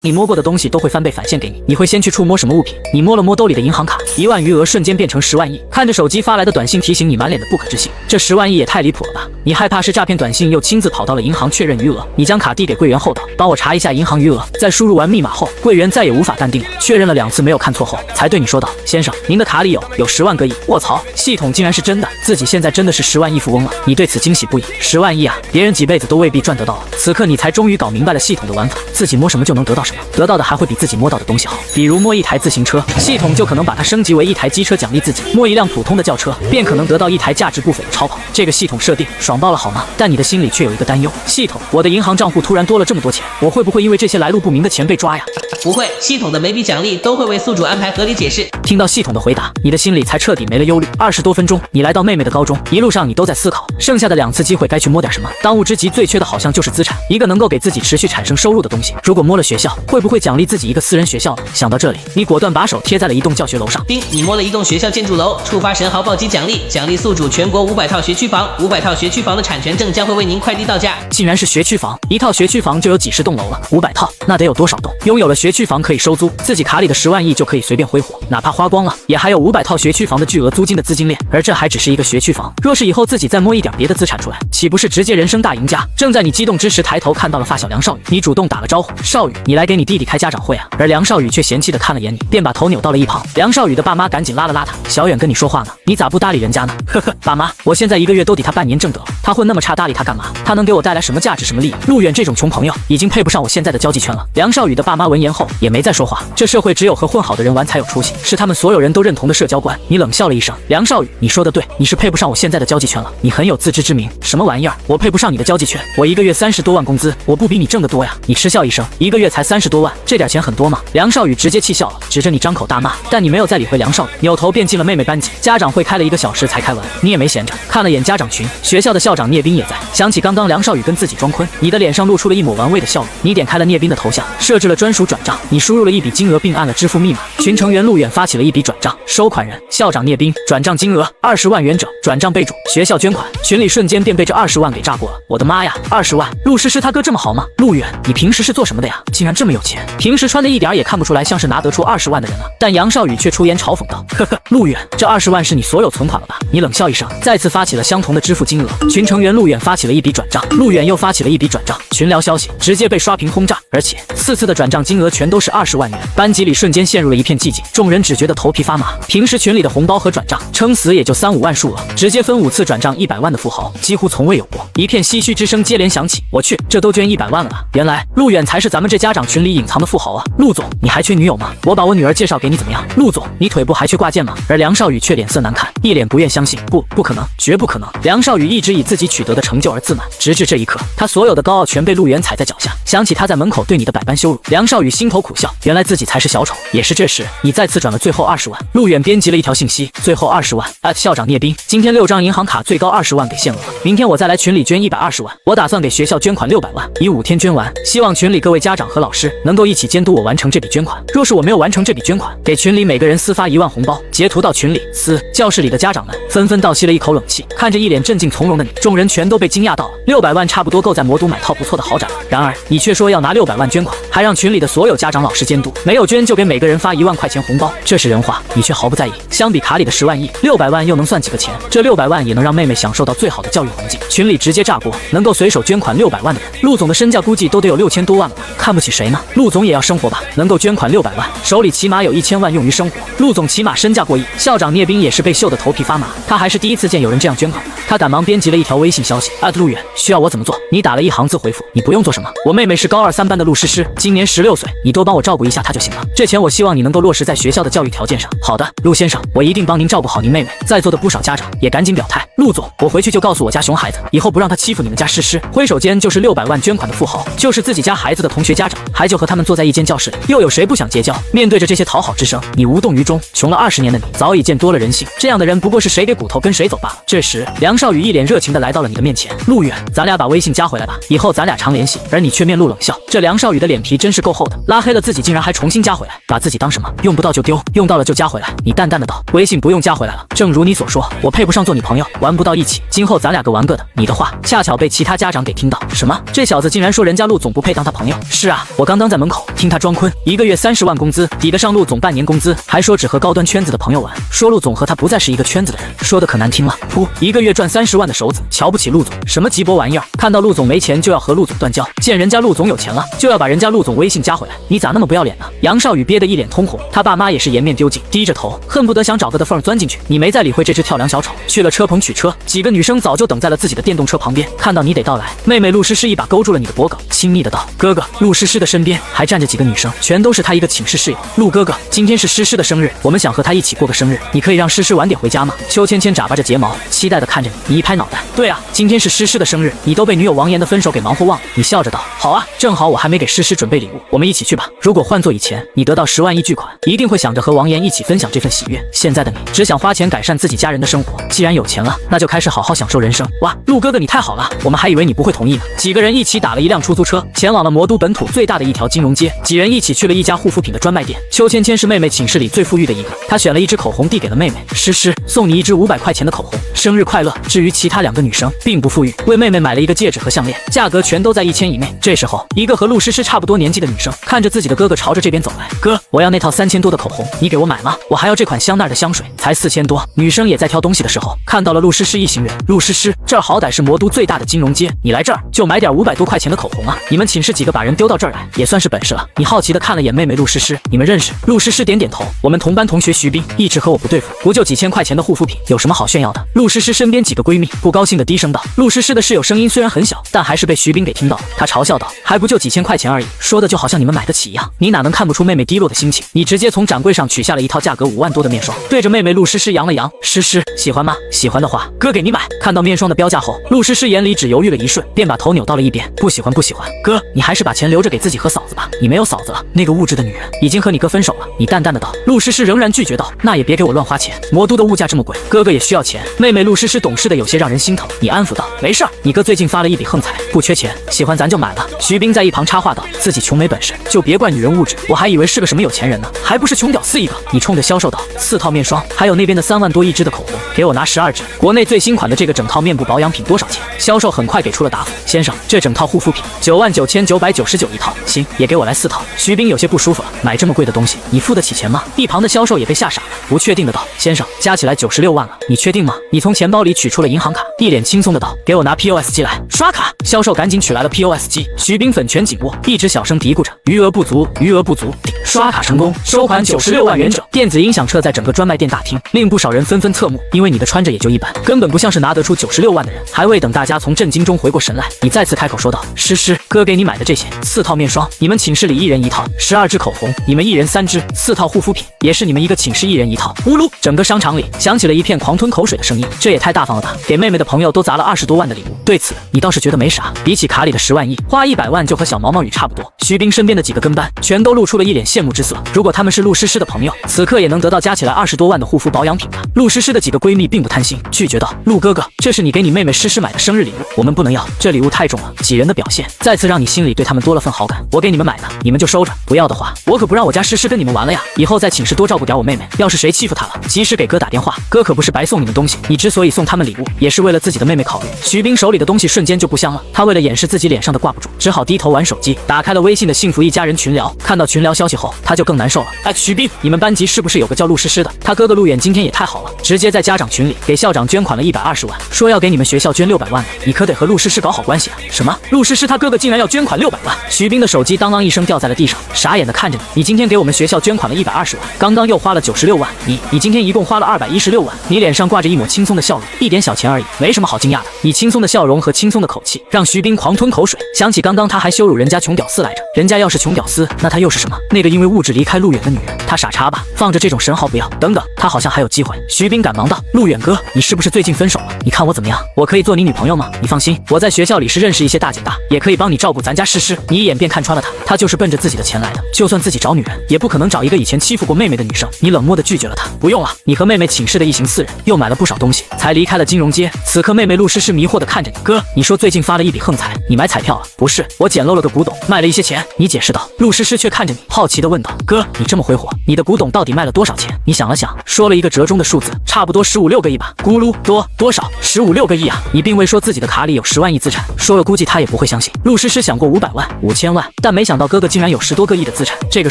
你摸过的东西都会翻倍返现给你。你会先去触摸什么物品？你摸了摸兜里的银行卡，1万余额瞬间变成10万亿。看着手机发来的短信提醒你，满脸的不可置信。这10万亿也太离谱了吧！你害怕是诈骗短信，又亲自跑到了银行确认余额。你将卡递给柜员后道：“帮我查一下银行余额。”在输入完密码后，柜员再也无法淡定了，确认了2次没有看错后，才对你说道：“先生，您的卡里有10万个亿。”卧槽，系统竟然是真的，自己现在真的是10万亿富翁了。你对此惊喜不已。10万亿啊，别人几辈子都未必赚得到啊！此刻你才终于搞明白了系统的玩法，自己摸什么就能得到什么，得到的还会比自己摸到的东西好。比如摸一台自行车，系统就可能把它升级为1台机车奖励自己；摸一辆普通的轿车，便可能得到1台价值不菲的超跑。这个系统设定爽爆了好吗？但你的心里却有一个担忧：系统，我的银行账户突然多了这么多钱，我会不会因为这些来路不明的钱被抓呀？不会，系统的每笔奖励都会为宿主安排合理解释。听到系统的回答，你的心里才彻底没了忧虑。20多分钟，你来到妹妹的高中，一路上你都在思考，剩下的2次机会该去摸点什么。当务之急最缺的好像就是资产，一个能够给自己持续产生收入的东西。如果摸了学校，会不会奖励自己一个私人学校呢？想到这里，你果断把手贴在了一栋教学楼上。叮，你摸了一栋学校建筑楼，触发神豪暴击奖励，奖励宿主全国500套学区房，500套学区房的产权证将会为您快递到家。竟然是学区房，一套学区房就有几十栋楼了，500套，那得有多少栋？拥有了学区房可以收租，自己卡里的10万亿就可以随便挥霍，哪怕花光了，也还有500套学区房的巨额租金的资金链。而这还只是一个学区房，若是以后自己再摸一点别的资产出来，岂不是直接人生大赢家？正在你激动之时，抬头看到了发小梁少宇，你主动打了招呼：“少宇，你来给你弟弟开家长会啊？”而梁少宇却嫌弃的看了眼你，便把头扭到了一旁。梁少宇的爸妈赶紧拉了拉他：“小远跟你说话呢，你咋不搭理人家呢？”呵呵，爸妈，我现在1个月都抵他半年挣得了，他混那么差，搭理他干嘛？他能给我带来什么价值、什么利益？陆远这种穷朋友已经配不上我现在的交际圈了。梁少宇的爸妈闻言后也没再说话，这社会只有和混好的人玩才有出息，是他们所有人都认同的社交观。你冷笑了一声：“梁少宇，你说的对，你是配不上我现在的交际圈了，你很有自知之明。什么玩意儿？我配不上你的交际圈？我1个月30多万工资，我不比你挣得多呀？”你嗤笑一声：“1个月才30多万，这点钱很多吗？”梁少宇直接气笑了，指着你张口大骂，但你没有再理会梁少宇，扭头便进了妹妹班级。家长会开了1个小时才开完，你也没闲着，看了眼家长群，学校的校长聂斌也在。想起刚刚梁少宇跟自己装坤，你的脸上露出了一抹玩味的笑容。你点开了聂斌的头像，设置了专属转账，你输入了一笔金额并按了支付密码。群成员陆远发起了一笔转账，收款人校长聂斌，转账金额20万元整，转账备注学校捐款。群里瞬间便被这20万给炸过了。我的妈呀，20万！陆诗诗他哥这么好吗？陆远，你平时是做什么的呀？竟然这么有钱，平时穿的一点也看不出来像是拿得出20万的人啊。但杨少宇却出言嘲讽道：“呵呵，陆远，这20万是你所有存款了吧？”你冷笑一声，再次发起了相同的支付金额。群成员陆远发起了一笔转账，陆远又发起了一笔转账。群聊消息直接被刷屏轰炸，而且4次的转账金额全都是20万元。班级里瞬间陷入了一片寂静，众人只觉得头皮发麻。平时群里的红包和转账撑死也就3、5万数额，直接分5次转账100万的富豪几乎从未有过。一片唏嘘之声接连响起，我去，这都捐100万了啊！原来陆远才是咱们这家长群里隐藏的富豪啊！陆总，你还缺女友吗？我把我女儿介绍给你怎么样？陆总，你腿部还缺挂件吗？而梁少宇却脸色难看，一脸不愿相信，不可能，绝不可能！梁少宇一直以自己取得的成就而自满，直至这一刻，他所有的高傲全被陆远踩在脚下。想起他在门口对你的百般羞辱，梁少宇心头苦笑，原来自己才是小丑。也是这时，你再次转了最后20万。陆远编辑了一条信息：最后20万，校长聂斌，今天6张银行卡最高20万给限额，明天我再来群里捐120万，我打算给学校捐款600万，以5天捐完，希望群里各位家长和老师能够一起监督我完成这笔捐款。若是我没有完成这笔捐款，给群里每个人私发1万红包，截图到群里私。教室里的家长们纷纷倒吸了一口冷气，看着一脸镇静从容的你，众人全都被惊讶到了。600万差不多够在魔都买套不错的豪宅了，然而你却说要拿600万捐款，还让群里的所有家长老师监督，没有捐就给每个人发1万块钱红包，这是人话，你却毫不在意。相比卡里的10万亿，600万又能算几个钱？这600万也能让妹妹享受到最好的教育环境。群里直接炸锅，能够随手捐款600万的人，陆总的身价估计都得有6000多万了吧？看不起谁呢？陆总也要生活吧？能够捐款600万，手里起码有1000万用于生活。陆总起码身价过亿。校长聂斌也是被秀得头皮发麻，他还是第一次见有人这样捐款的。他赶忙编辑了一条微信消息：陆远，需要我怎么做？你打了1行字回复：你不用做什么，我妹妹是高2、3班的陆诗诗，今年16岁，你多帮我照顾一下她就行了。这钱我希望你能够落实在学校的教育条件上。好的，陆先生，我一定帮您照顾好您妹妹。在座的不少家长也赶紧表态：陆总，我回去就告诉我家熊孩子，以后不让他欺负你们家诗诗。挥手间就是600万捐款的富豪，就是自己家孩子的同学家长，还就和他们坐在一间教室里，又有谁不想结交？面对着这些讨好之声，你无动于衷。穷了20年的你，早已见多了人性，这样的人不过是谁给骨头跟谁走罢了。这时，梁少宇一脸热情地来到了你的面前：陆远，咱俩把微信加回来吧，以后咱俩常联系。而你却面露冷笑，这梁少宇的脸皮真是够厚的，拉黑了自己竟然还重新加回来，把自己当什么？用不到就丢，用到了就加回来。你淡淡的道，微信不用加回来了。正如你所说，我配不上做你朋友，玩不到一起，今后咱俩各玩各的。你的话恰巧被其他家长给听到，什么？这小子竟然说人家陆总不配当他朋友？是啊，我刚刚在门口听他装坤，1个月30万工资，抵得上陆总半年工资，还说只和高端圈子的朋友玩，说陆总和他不再是一个圈子的人，说的可难听了。噗，1个月赚30万的手子，瞧不起陆总，什么鸡波玩意儿？看到陆总没钱就要和陆总断交，见人家陆总有钱了就要把人家陆总微信加回来，你咋那么不要脸呢？杨少宇憋得一脸通红，他爸妈也是颜面丢尽，低着头，恨不得想找个的缝钻进去。你没再理会这只跳梁小丑，去了车棚取车，几个女生早就等在了自己的电动车旁边，看到你得到来，妹妹陆诗诗一把勾住了你的脖颈，亲昵的道：“哥哥。”陆诗诗的身边还站着几个女生，全都是她一个寝室室友。陆哥哥，今天是诗诗的生日，我们想和她一起过个生日，你可以让诗诗晚点回家吗？邱芊芊眨巴着睫毛，期待的看着你，你一拍脑袋，对啊，今天是诗诗的生日，你都被女友王岩的分手给忙活忘了。你笑着道：“好啊，正好我还没给诗诗准备礼物，我们一起去吧。”如果换做以前，你得到10万亿巨款，一定会想着和王岩一起分享这份喜悦。现在的你只想花钱改善自己家人的生活，既然有钱了，那就开始好好享受人生。哇，陆哥哥你太好了，我们还以为你不会同意呢。几个人一起打了一辆出租车，前往了魔都本土最大的一条金融街。几人一起去了一家护肤品的专卖店。邱芊芊是妹妹寝室里最富裕的一个，她选了一支口红递给了妹妹，诗诗，送你一支500块钱的口红，生日快乐。至于其他2个女生，并不富裕，为妹妹买了一个戒指和项链，价格全都在1000以内。这时候，一个和陆诗诗差不多年纪的女生看着自己的哥哥朝着这边走来，哥，我要那套3000多的口红，你给我买吗？我还要这款香奈儿的香水，才4000多。女生也在挑东西的时候，看到了陆诗诗一行人。陆诗诗，这儿好歹是魔都最大的金融街，你来这儿就买点500多块钱的口红啊？你们寝室几个把人丢到这儿来，也算是本事了。你好奇的看了眼妹妹陆诗诗，你们认识？陆诗诗点点头，我们同班同学徐冰，一直和我不对付，不就几千块钱的护肤品，有什么好炫耀的？陆诗诗身边几个闺蜜不高兴的低声道。陆诗诗的室友声音虽然很小，但还是被徐冰给听到了。她嘲笑道：“还不就几千块钱而已，说的就好像你们买得起一样。”你哪能看不出妹妹低落的心情？你直接从展柜上取下了一套价格5万多的面霜，对着妹妹陆诗诗扬了扬：“诗诗，喜欢吗？喜欢的话，哥给你买。”看到面霜的标价后，陆诗诗眼里只犹豫了一瞬，便把头扭到了一边：“不喜欢，不喜欢。哥，你还是把钱留着给自己和嫂子吧，你没有嫂子了，那个物质的女人已经和你哥分手了。”你淡淡的道。陆诗诗仍然拒绝道：“那也别给我乱花钱，魔都的物价这么贵，哥哥也需要钱。”妹妹陆诗诗懂事的有些让人心疼，你安抚道：“没事儿，你哥最近发了一笔横财，不缺钱，喜欢咱就买了。”徐冰在一旁插话道：“自己穷没本事，就别怪女人物质，我还以为是个什么有钱人呢，还不是穷屌丝一个。”你冲着销售道：“4套面霜，还有那边的3万多一支的口红，给我拿12支。国内最新款的这个整套面部保养品多少钱？”销售很快给出了答复：“先生，这整套护肤品99999一套。”行，也给我来4套。徐冰有些不舒服了，买这么贵的东西，你付得起钱吗？一旁的销售也被吓傻了，不确定的道：“先生，加起来96万了，你确定吗？”你从钱包里取出了银行卡，一脸轻松的道：“给我拿 POS 机来，刷卡。”销售赶紧取来了 POS 机，徐冰粉拳紧握，一直小声嘀咕着：“余额不足，余额不足。”刷卡成功，收款96万元整。电子音响掣在整个专卖店大厅，令不少人纷纷侧目，因为你的穿着也就一般，根本不像是拿得出96万的人。还未等大家从震惊中回过神来，你再次开口说道：“诗诗，哥给你买的这些4套面霜，你们寝室里1人1套；12支口红，你们1人3支；4套护肤品，也是你们一个寝室1人1套。”呼噜，整个商场里响起了一片狂吞口水的声音。这也太大方了吧！给妹妹的朋友都砸了20多万的礼物，对此你倒是觉得没啥。比起卡里的10万亿，花100万就和小毛毛雨差不多。徐冰身边的几个跟班全都露出了一脸羡慕之色。如果他们是陆诗诗的朋友，此刻也能得到加起来20多万的护肤保养品吧。陆诗诗的几个闺蜜并不贪心，拒绝道：“陆哥哥，这是你给你妹妹诗诗买的生日礼物，我们不能要，这礼物太重了。”几人的表现再次让你心里对他们多了份好感。我给你们买的，你们就收着，不要的话，我可不让我家诗诗跟你们玩了呀。以后在寝室多照顾点我妹妹，要是谁欺负她了，及时给哥打电话，哥可不是白送你们东西。你之所以送他们礼物，也是为了自己的妹妹考虑。徐冰手里的东西瞬间就不香了，他为了掩饰自己脸上的挂不住，只好低头玩手机，打开了微信的幸福一家人群聊。看到群聊消息后，他就更难受了。哎，徐冰，你们班级是不是有个叫陆诗诗的？他哥哥陆远今天也太好了，直接在家长群里给校长捐款了120万，说要给你们学校捐600万呢。你可得和陆诗诗搞好关系啊！什么？陆诗诗他哥哥竟然要捐款600万？徐冰的手机当啷一声掉在了地上，傻眼的看着你。你今天给我们学校捐款了120万，刚刚又花了96万，你今天一共花了216万。你脸上挂着一抹轻松的笑容，一点小钱而已，没什么好惊讶的。你轻松的笑容和轻松的口气，让徐冰狂吞口水。想起刚刚他还羞辱人家穷屌丝来着，人家要是穷屌丝，那他又是什么？那个因为物质离开陆远的女人，他傻叉吧？放着这种神豪不要，等等，他好像还有机会。徐冰赶忙道：“陆远哥，你是不是最近分手了？你看我怎么样？我可以做你女朋友吗？你放心，我在学校里是认识一些大姐大，也可以帮你照顾咱家诗诗。你一眼便看穿了他就是奔着自己的钱来的，就算自己找女人，也不可能找一个以前欺负过妹妹的女生。你冷漠地拒绝了他。不用了，你和妹妹寝室的一行4人又买了不少东西，才离开了金融街。此刻妹妹陆诗诗迷惑地看着你，哥，你说最近发了一笔横财，你买彩票了？不是，我捡漏了个古董，卖了一些钱。你解释道。陆诗诗却看着你，好奇地问道：哥，你这么挥霍，你的古董到底卖了多少钱？你想了想，说了一个折中的数字，差不多15、16个亿吧。咕噜，多少？15、16个亿啊！你并未说自己的卡里有10万亿资产，说了估计他也不会相信。陆诗诗想过500万、5000万，但没想到哥哥竟然有10多个亿的资产，这个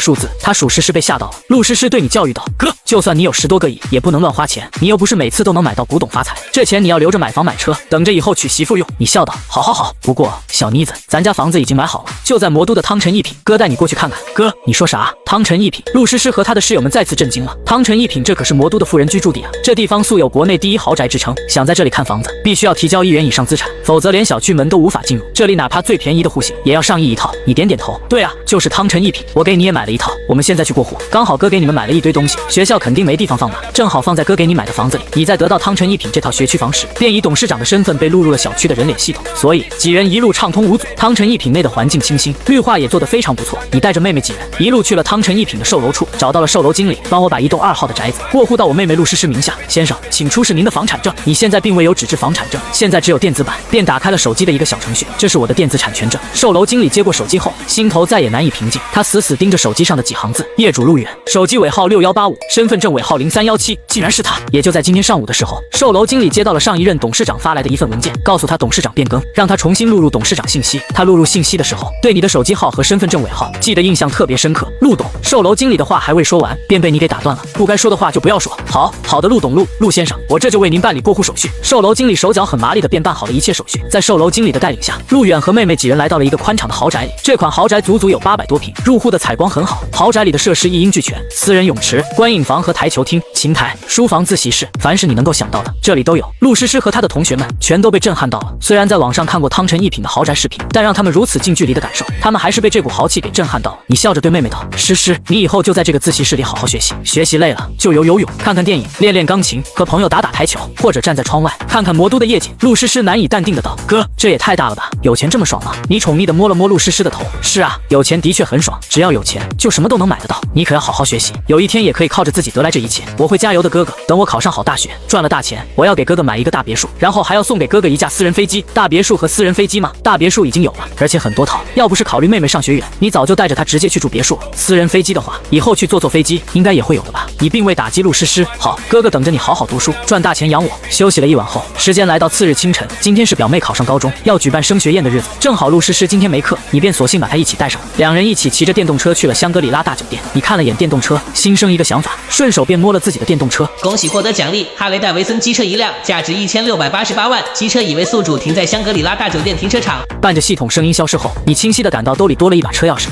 数字他属实是被吓到了。陆诗诗对你教育道：哥，就算你有10多个亿，也不能乱花钱，你又不是每次都能买到古董发财，这钱你要留着买房买车，等着以后娶媳妇用。你笑道：好，不过小妮子，咱家房子已经买好了，就在魔都的汤臣一品，哥带你过去看看。哥，你说啥？汤臣一品？陆诗诗和他的室友们再次震惊了。汤臣一品，这可是魔都的富人居住地啊，这地方素有国内第1豪宅之称，想在这里看房子，必须要提交1元以上资产，否则连小区门都无法进入。这里哪怕最便宜的户型也要上亿一套。你点点头，对啊，就是汤臣一品，我给你也买了一套，我们现在去过户，刚好哥给你们买了一堆东西，学校肯定没地方放吧，正好放在哥给你买的房子里。你在得到汤臣一品这套学区房时，便以董事长的身份被录入了小区的人脸系统，所以几人一路畅通无阻。汤臣一品内的环境清新，绿化也做得非常不错。你带着妹妹几人一路去了汤臣一品的售楼处，找到了售楼经理，帮我把1栋2号的宅子过户到我妹妹陆诗诗名下。先生，请出示您的房产证。你现在并未有纸质房产证，现在只有电子版。便打开了手机的一个小程序，这是我的电子产权证。售楼经理接过手机后，心头再也难以平静，他死死盯着手机上的几行字：业主陆远，手机尾号6185，身份证尾号0317，竟然是他。也就在今天上午的时候，售楼经理接到了上一任董事长发来的一份文件，告诉他董事长变更，让他重新录入董事长信息。他录入信息的时候，对你的手机号和身份证尾号记得印象特别深刻。陆董，售楼经理的话还未说完，便被你给打断了。不该说的话就不要说。好的，陆董，陆先生，我这就为您办理过户手续。售楼经理手脚很麻利的便办好了一切手续。在售楼经理的带领下，陆远和妹妹几人来到了一个宽敞的豪宅里。这款豪宅足足有800多平，入户的采光很好，豪宅里的设施一应俱全，私人泳池、观影房和台球厅、琴台、书房、自习室，凡是你能够想到的，这里都有。陆诗诗和她的同学们全都被震撼到了。虽然在网上看过汤臣一品的豪宅视频，但让他们如此近距离的感受，他们还是被这股豪气给震撼到了。你笑着对妹妹道：诗诗，你以后就在这个自习室里好好学习，学习累了就游泳，看看电影，练钢琴，和朋友打台球，或者站在窗外看看魔都的夜景。陆诗诗难以淡定的道：哥，这也太大了吧，有钱这么爽吗？你宠溺的摸了摸陆诗诗的头。是啊，有钱的确很爽，只要有钱就什么都能买得到。你可要好好学习，有一天也可以靠着自己得来这一切。我会加油的，哥哥。等我考上好大学，赚了大钱，我要给哥哥买一个大别墅，然后还要送给哥哥一架私人飞机。大别墅和私人飞机吗？大别墅已经有了，而且很多套。要不是考虑妹妹上学远，你早就带着她直接去住别墅。私人飞机的话，以后去坐飞机应该也会有的吧？你并未打击陆诗诗。好，哥哥等着你好好读书，赚大钱养我。休息了一晚后，时间来到次日清晨，今天是表妹考上高中，要举办升学宴的日子，正好陆诗诗今天没课，你便索性把她一起带上了。两人一起骑着电动车去了香格里拉大酒店。你看了眼电动车，心生一个想法，顺手便摸了自己的电动车。恭喜获得奖励，哈雷戴维森机车1辆，价值1688万，机车已为宿主停在香格里拉大酒店停车场。伴着系统声音消失后，你清晰地感到兜里多了一把车钥匙。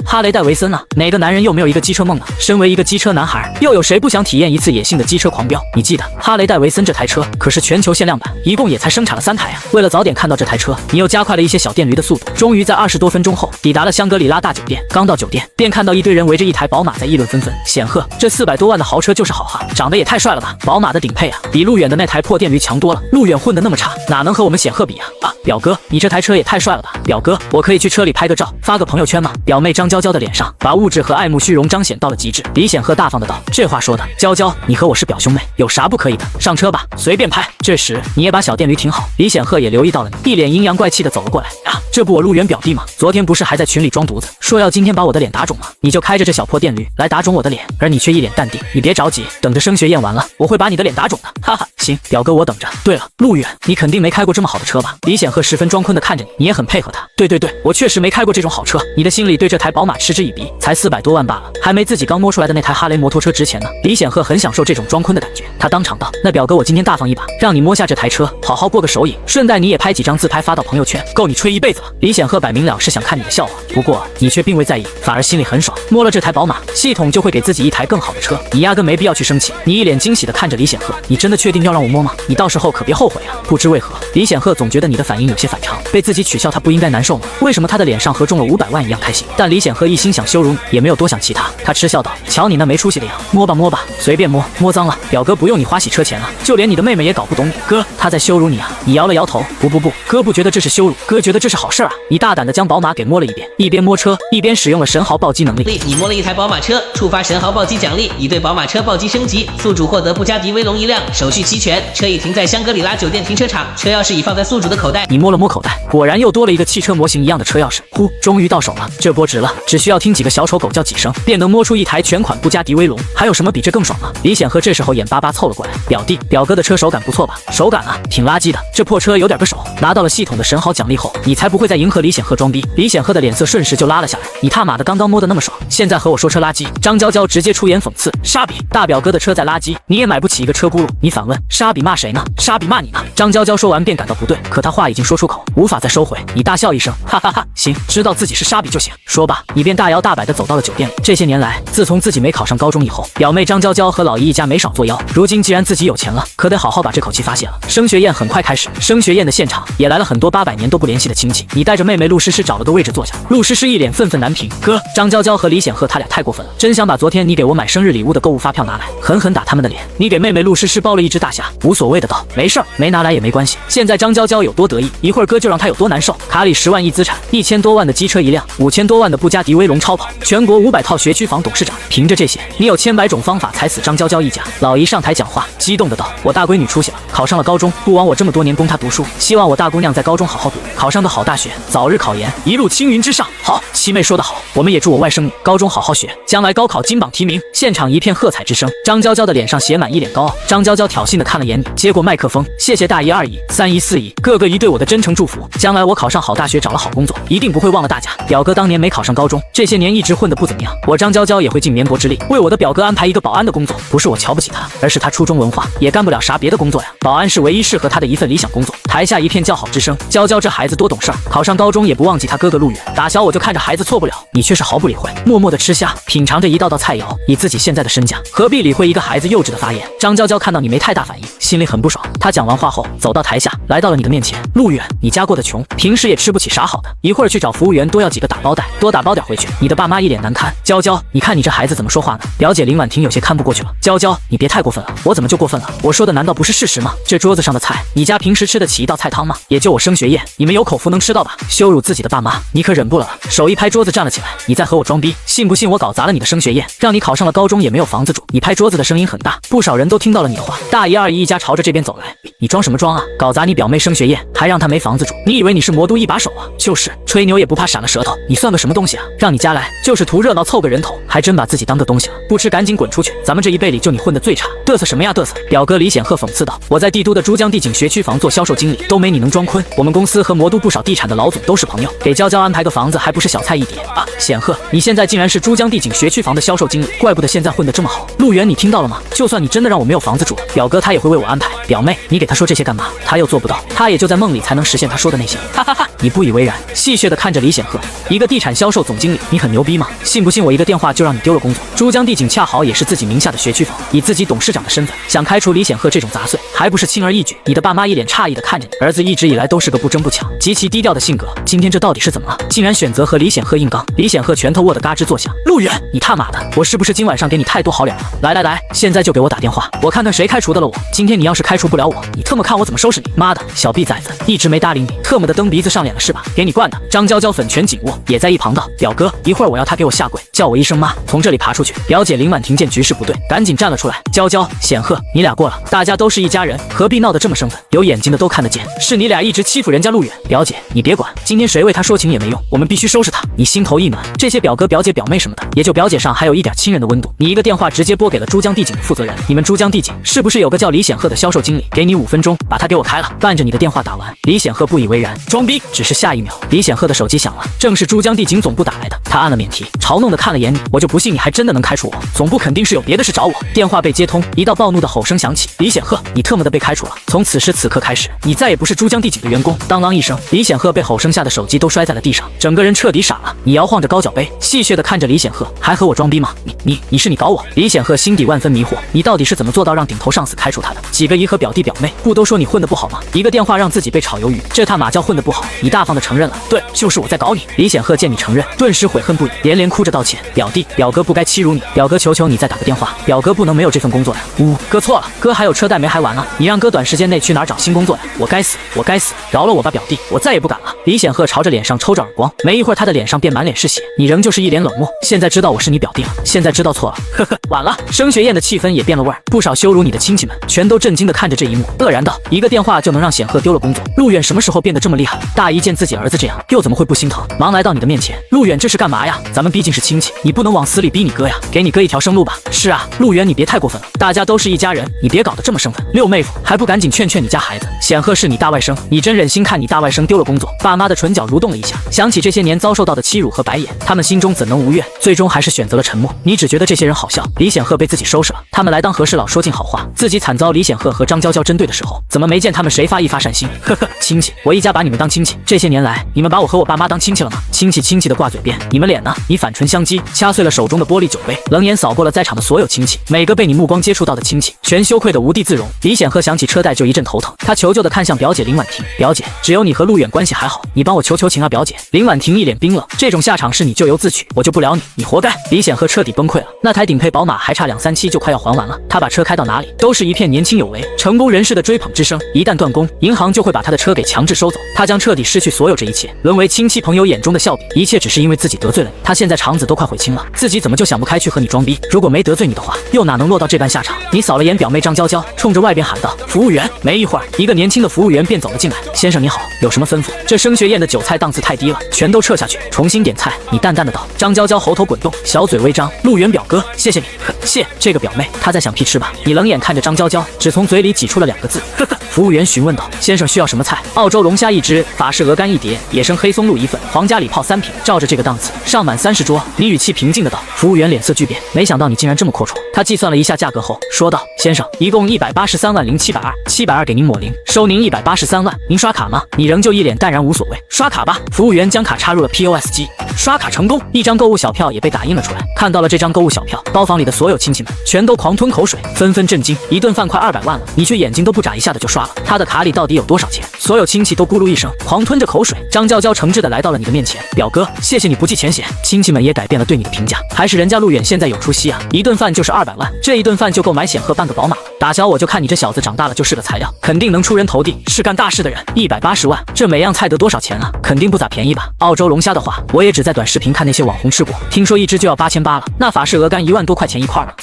哈雷戴维森啊，哪个男人又没有一个机车梦呢？身为一个机车男孩，又有谁不想体验一次野性的机车狂飙？你记得哈雷戴维森这台车可是全球限量版，一共也才生产了3台啊。为了早点看到这台车，你又加快了一些小电驴的速度，终于在20多分钟后抵达了香格里拉大酒店。刚到酒店，便看到一堆人围着一台宝马在议论纷纷。显赫，这400多万的豪车就是好哈，长得也太帅了吧！宝马的顶配啊，比路远的那台破电驴强多了。路远混得那么差，哪能和我们显赫比啊？表哥，你这台车也太帅了吧！表哥，我可以去车里拍个照，发个朋友圈吗？表妹张娇娇的脸上把物质和爱慕虚荣彰显到了极致。李显赫大方的道：这话说的，娇娇，你和我是表兄妹，有啥不可以的？上车吧，随便拍。这时你也把小电驴停好。李显赫也留意到了你，一脸阴阳怪气的走了过来。这不我路远表弟吗？昨天不是还在群里装犊子，说要今天把我的脸打肿吗？你就开着这小破电驴来打肿我的脸，而你却一脸淡定。你别着急，等着升学宴完了，我会把你的脸打肿的。哈哈，行，表哥我等着。对了，路远，你肯定没开过这么好的车吧？李显赫十分装坤的看着你，你也很配合他。对，我确实没开过这种好车。你的心里对这台宝马嗤之以鼻，才400多万罢了，还没自己刚摸出来的那台哈雷摩托车值钱呢。李显赫很享受这种装坤的感觉，他当场道：那表哥我今天大方一把，让你摸下这台车，好好过个手瘾，顺带你也拍几张自拍发到朋友圈，够你吹一辈子了。李显赫摆明了是想看你的笑话，不过你却并未在意，反而心里很爽。摸了这台宝马，系统就会给自己一台更好的车，你压根没必要去生气。你一脸惊喜的看着李显赫，你真的确定要让我摸吗？你到时候可别后悔啊！不知为何，李显赫总觉得你的反应有些反常，被自己取笑他不应该难受吗？为什么他的脸上和中了500万一样开心？但李显赫一心想羞辱你，也没有多想其他，他嗤笑道：瞧你那没出息的样，摸摸吧摸吧，随便摸，摸脏了，表哥不用你花洗车钱了，就连你的妹妹也搞不懂你。哥，他在羞辱你啊！你摇了摇头，不，哥不觉得这是羞辱，哥觉得这是好事啊！你大胆的将宝马给摸了一遍，一边摸车一边使用了神豪暴击能力。你摸了一台宝马车，触发神豪暴击奖励，已对宝马车暴击升级，宿主获得布加迪威龙1辆，手续齐全，车已停在香格里拉酒店停车场，车钥匙已放在宿主的口袋。你摸了摸口袋，果然又多了一个汽车模型一样的车钥匙。呼，终于到手了，这波值了，只需要听几个小丑狗叫几声，便能摸出一台全款布加迪威龙，还有什么比这更爽吗？李显赫这时候眼巴巴凑了过来，表弟，表哥的车手感不错吧？手感啊，挺垃圾的，这破车有点个手。拿到了系统的神豪奖励后，你才不会再迎合李显赫装逼。李显赫的脸色瞬时就拉了下来，你他妈的刚刚摸得那么爽，现在和我说车垃圾？张娇娇直接出言讽刺，沙比，大表哥的车在垃圾，你也买不起一个车轱辘。你反问，沙比骂谁呢？沙比骂你呢？张娇娇说完便感到不对，可她话已经说出口，无法再收回。你大笑一声，哈哈哈，行，知道自己是沙比就行。说罢，你便大摇大摆地走到了酒店里。这些年来，自从自己没考上高中以后，表妹张娇娇和老姨一家没少作妖。如今既然自己有钱了，可得好好把这口气发泄了。升学宴很快开始，升学宴的现场也来了很多800年都不联系的亲戚。你带着妹妹陆诗诗找了个位置坐下，陆诗诗一脸愤愤难平，哥，张娇娇和李显赫他俩太过分了，真想把昨天你给我买生日礼物的购物发票拿来，狠狠打他们的脸。你给妹妹陆诗诗包了一只大虾，无所谓的道，没事儿，没拿来也没关系。现在张娇娇有多得意，一会儿哥就让她有多难受。卡里10万亿资产，1000多万的机车一辆，5000多万的布加迪威龙超跑，全国500套学区房董事长，凭着这些，你有千百种方法踩死张娇娇一家。老姨上台讲话，激动的道，我大闺女出息了，考上了高中，不枉我这么多年供她读书，希望我大姑娘在高中好好读，考上个好大学，早日考研，一路青云之上。好，七妹说得好，我们也祝我外甥女高中好好学，将来高考金榜题名。现场一片喝彩之声，张娇娇的脸上写满一脸高傲。张娇娇挑衅的看了眼你，接过麦克风，谢谢大姨、二姨、3姨、4姨，个个一对我的真诚祝福，将来我考上好大学，找了好工作，一定不会忘了大家。表哥当年没考上高中，这些年一直混得不怎么样，我张娇娇也会尽绵薄之力为我的表哥安排一个保安的工作。不是我瞧不起他，而是他初中文化，也干不了啥别的工作呀，保安是唯一适合他的一份理想工作。台下一片叫好之声，娇娇这孩子多懂事儿，考上高中也不忘记他哥哥陆远。打小我就看着孩子错不了，你却是毫不理会，默默的吃虾，品尝着一道道菜肴。以自己现在的身价，何必理会一个孩子幼稚的发言？张娇娇看到你没太大反应，心里很不爽。她讲完话后，走到台下，来到了你的面前。陆远，你家过得穷，平时也吃不起啥好的，一会儿去找服务员多要几个打包袋，多打包点回去。你的爸妈一脸难堪。娇娇，你看你这孩子怎么说话呢？表姐林婉婷有些看不过去了。娇娇，你别太过分了，我怎么就过分了？我说的难道不是事实吗？这桌子上的菜，你家平时吃得起一道菜汤吗？也就我升学宴，你们有口福能吃到吧？羞辱自己的爸妈，你可忍不了了，手一拍桌子站了起来。你再和我装逼，信不信我搞砸了你的升学宴，让你考上了高中也没有房子住？你拍桌子的声音很大，不少人都听到了你的话。大姨、二姨一家朝着这边走来，你装什么装啊？搞砸你表妹升学宴，还让她没房子住？你以为你是魔都一把手啊？就是吹牛也不怕闪了舌头，你算个什么东西啊？让你家来就是图热闹凑个人头，还真把自己当个东西了。不吃赶紧滚出去，咱们这一辈里就你混得最差，嘚瑟什么呀嘚瑟！表哥李显赫讽刺道，我在帝都的珠江帝景学区房做销售经理，都没你能装坤。我们公司和魔都不少地产的老总都是朋友，给娇娇安排个房子还不是小菜一碟啊！显赫，你现在竟然是珠江帝景学区房的销售经理，怪不得现在混得这么好。陆源，你听到了吗？就算你真的让我没有房子住，表哥他也会为我安排。表妹，你给他说这些干嘛？他又做不到，他也就在梦里才能实现他说的那些。哈哈哈！你不以为然，戏谑的看着李显赫，一个地产销售总经理，你很牛逼吗？信不信我一个电话就让你丢了工作？珠江帝景恰好也是自己名下的学区房，以自己董事长的身份想开除李显赫这种杂碎，还不是轻而易举？你的爸妈一脸诧异的看着你，儿子一直以来都是个不争不抢、极其低调的性格，今天这到底是怎么了？竟然选择和李显赫硬刚。李显赫拳头握得嘎吱作响，陆远，你他妈的，我是不是今晚上给你太多好脸了？来来来，现在就给我打电话，我看看谁开除得了我。今天你要是开除不了我，你特么看我怎么收拾你！妈的，小逼崽子，一直没搭理你，特么的蹬鼻子上脸了是吧？给你惯的。张娇娇粉拳紧握，也在一旁道，表哥，一会儿我要他给我下跪，叫我一声妈，从这里爬出去。表姐林婉婷见局势不对，赶紧站了出来。娇娇、显赫，你俩过了，大家都是一家人，何必闹得这么生分？有眼睛的都看得见，是你俩一直欺负人家陆远。表姐，你别管，今天谁为他说情也没用，我们必须收拾他。你心头一暖，这些表哥、表姐、表妹什么的，也就表姐上还有一点亲人的温度。你一个电话直接拨给了珠江帝景的负责人，你们珠江帝景是不是有个叫李显赫的销售经理？给你5分钟，把他给我开了。伴着你的电话打完，李显赫不以为然，装逼。只是下一秒，李显赫的手机响了，正是珠江帝景总部打来的。他按了免提，嘲弄的看了眼你，我就不信你还真的能开除我。总部肯定是有别的事找我。电话被接通，一道暴怒的吼声响起，李显赫，你特么的被开除了！从此时此刻开始，你再也不是珠江帝景的员工。当啷一声，李显赫被吼声吓得手机都摔在了地上，整个人彻底傻了。你摇晃着高脚杯，戏谑的看着李显赫，还和我装逼吗？你是你搞我？李显赫心底万分迷惑，你到底是怎么做到让顶头上司开除他的？几个姨和表弟表妹不都说你混得不好吗？一个电话让自己被炒鱿鱼，这他妈叫混得不好？你大方的承认了，对，就是我在搞你。李显赫见你承认，顿时悔恨不已，连连哭着道歉。表弟、表哥不该欺辱你，表哥求求你再打个电话，表哥不能没有这份工作呀。哥错了，哥还有车贷没还完啊，你让哥短时间内去哪儿找新工作呀？我该死，我该死，饶了我吧表弟，我再也不敢了。李显赫朝着脸上抽着耳光，没一会儿他的脸上便满脸是血，你仍旧是一脸冷漠。现在知道我是你表弟了，现在知道错了，呵呵，晚了。升学宴的气氛也变了味儿，不少羞辱你的亲戚们全都震惊地看着这一幕，愕然道：一个电话就能让显赫丢了工作，陆远什么时候变得这么厉害？大姨见自己儿子这样，又怎么会不心疼？忙来到你的面前，陆远这是干嘛呀？咱们毕竟是亲戚，你不能往死里逼你哥呀，给你哥一条生路吧。是啊，陆远你别太过分了，大家都是一家人，你别搞得这么生分。六妹夫还不赶紧劝劝你家孩子，显赫是你大外甥，你真忍心看你大外甥丢了工作？爸妈的唇角蠕动了一下，想起这些年遭受到的欺辱和白眼，他们心中怎能无怨？最终还是选择了沉默。你只觉得这些人好笑，李显赫被自己收拾了，他们来当和事佬说尽好话，自己惨遭李显赫和张娇娇针对的时候，怎么没见他们谁发一发善心？呵呵，亲戚，我一家把你们当亲戚，这些年来你们把我和我爸妈当亲戚了吗？亲戚的挂嘴边，你们脸呢？你反唇相讥，掐碎了手中的玻璃酒杯，冷眼扫过了在场的所有亲戚，每个被你目光接触到的亲戚，全羞愧的无地自容。李显赫想起车贷就一阵头疼，他求救的看向表姐林婉婷，表姐，只有你和陆远关系还好，你帮我求情啊，表姐。林婉婷一脸冰冷，这种下场是你咎由自取，我就不聊你，你活该。李显赫彻底崩溃了，那台顶配宝马还差2-3期就快要还完了，他把车开到哪里，都是一片年轻有为、成功人士的追捧之声。一旦断供，银行就会把他的车给强制收走，他将彻底失去所有这一切，沦为亲戚朋友眼中的笑柄。一切只是因为自己得罪了你，他现在肠子都快悔青了，自己怎么就想不开去和你装逼？如果没得罪你的话，又哪能落到这般下场？你扫了眼表妹张娇娇，冲着外边喊道：“服务员！”没一会儿，一个年轻的服务员便走了进来。先生你好，有什么吩咐？这升学宴的酒菜档次太低了，全都撤下去，重新点菜。你淡淡的道。张娇娇喉头滚动，小嘴微张。陆远表哥，谢谢你。呵，谢这个表妹，她在想屁吃吧？你冷眼看着张娇娇，只从嘴里挤出了2个字：呵呵。服务员询问道：“先生需要什么菜？”澳洲龙虾1只，法式鹅肝1碟，野生黑松露1份，皇家礼炮3瓶。照着这个档次，上满30桌。你语气平静的道。服务员脸色巨变，没想到你竟然这么阔绰。他计算了一下价格后说道：“先生，一共183.0720，720给您抹零，收您183万。您刷卡吗？”你仍旧一脸淡然无所谓。刷卡吧。服务员将卡插入了 POS 机，刷卡成功，一张购物小票也被打印了出来。看到了这张购物小票，包房里的所有亲戚们全都狂吞口水，纷纷震惊。一顿饭快200万了，你却眼睛都不眨一下的就刷了，他的卡里到底有多少钱？所有亲戚都咕噜一声，狂吞着口水。张娇娇诚挚的来到了你的面前，表哥，谢谢你不计前嫌。亲戚们也改变了对你的评价，还是人家陆远现在有出息啊，一顿饭就是200万，这一顿饭就够买显赫半个宝马了。打小我就看你这小子长大了就是个材料，肯定能出人头地，是干大事的人。180万，这每样菜得多少钱啊？肯定不咋便宜吧？澳洲龙虾的话，我也只在短视频看那些网红吃过，听说1只就要8000八了。那法式鹅肝1万多块钱一块了，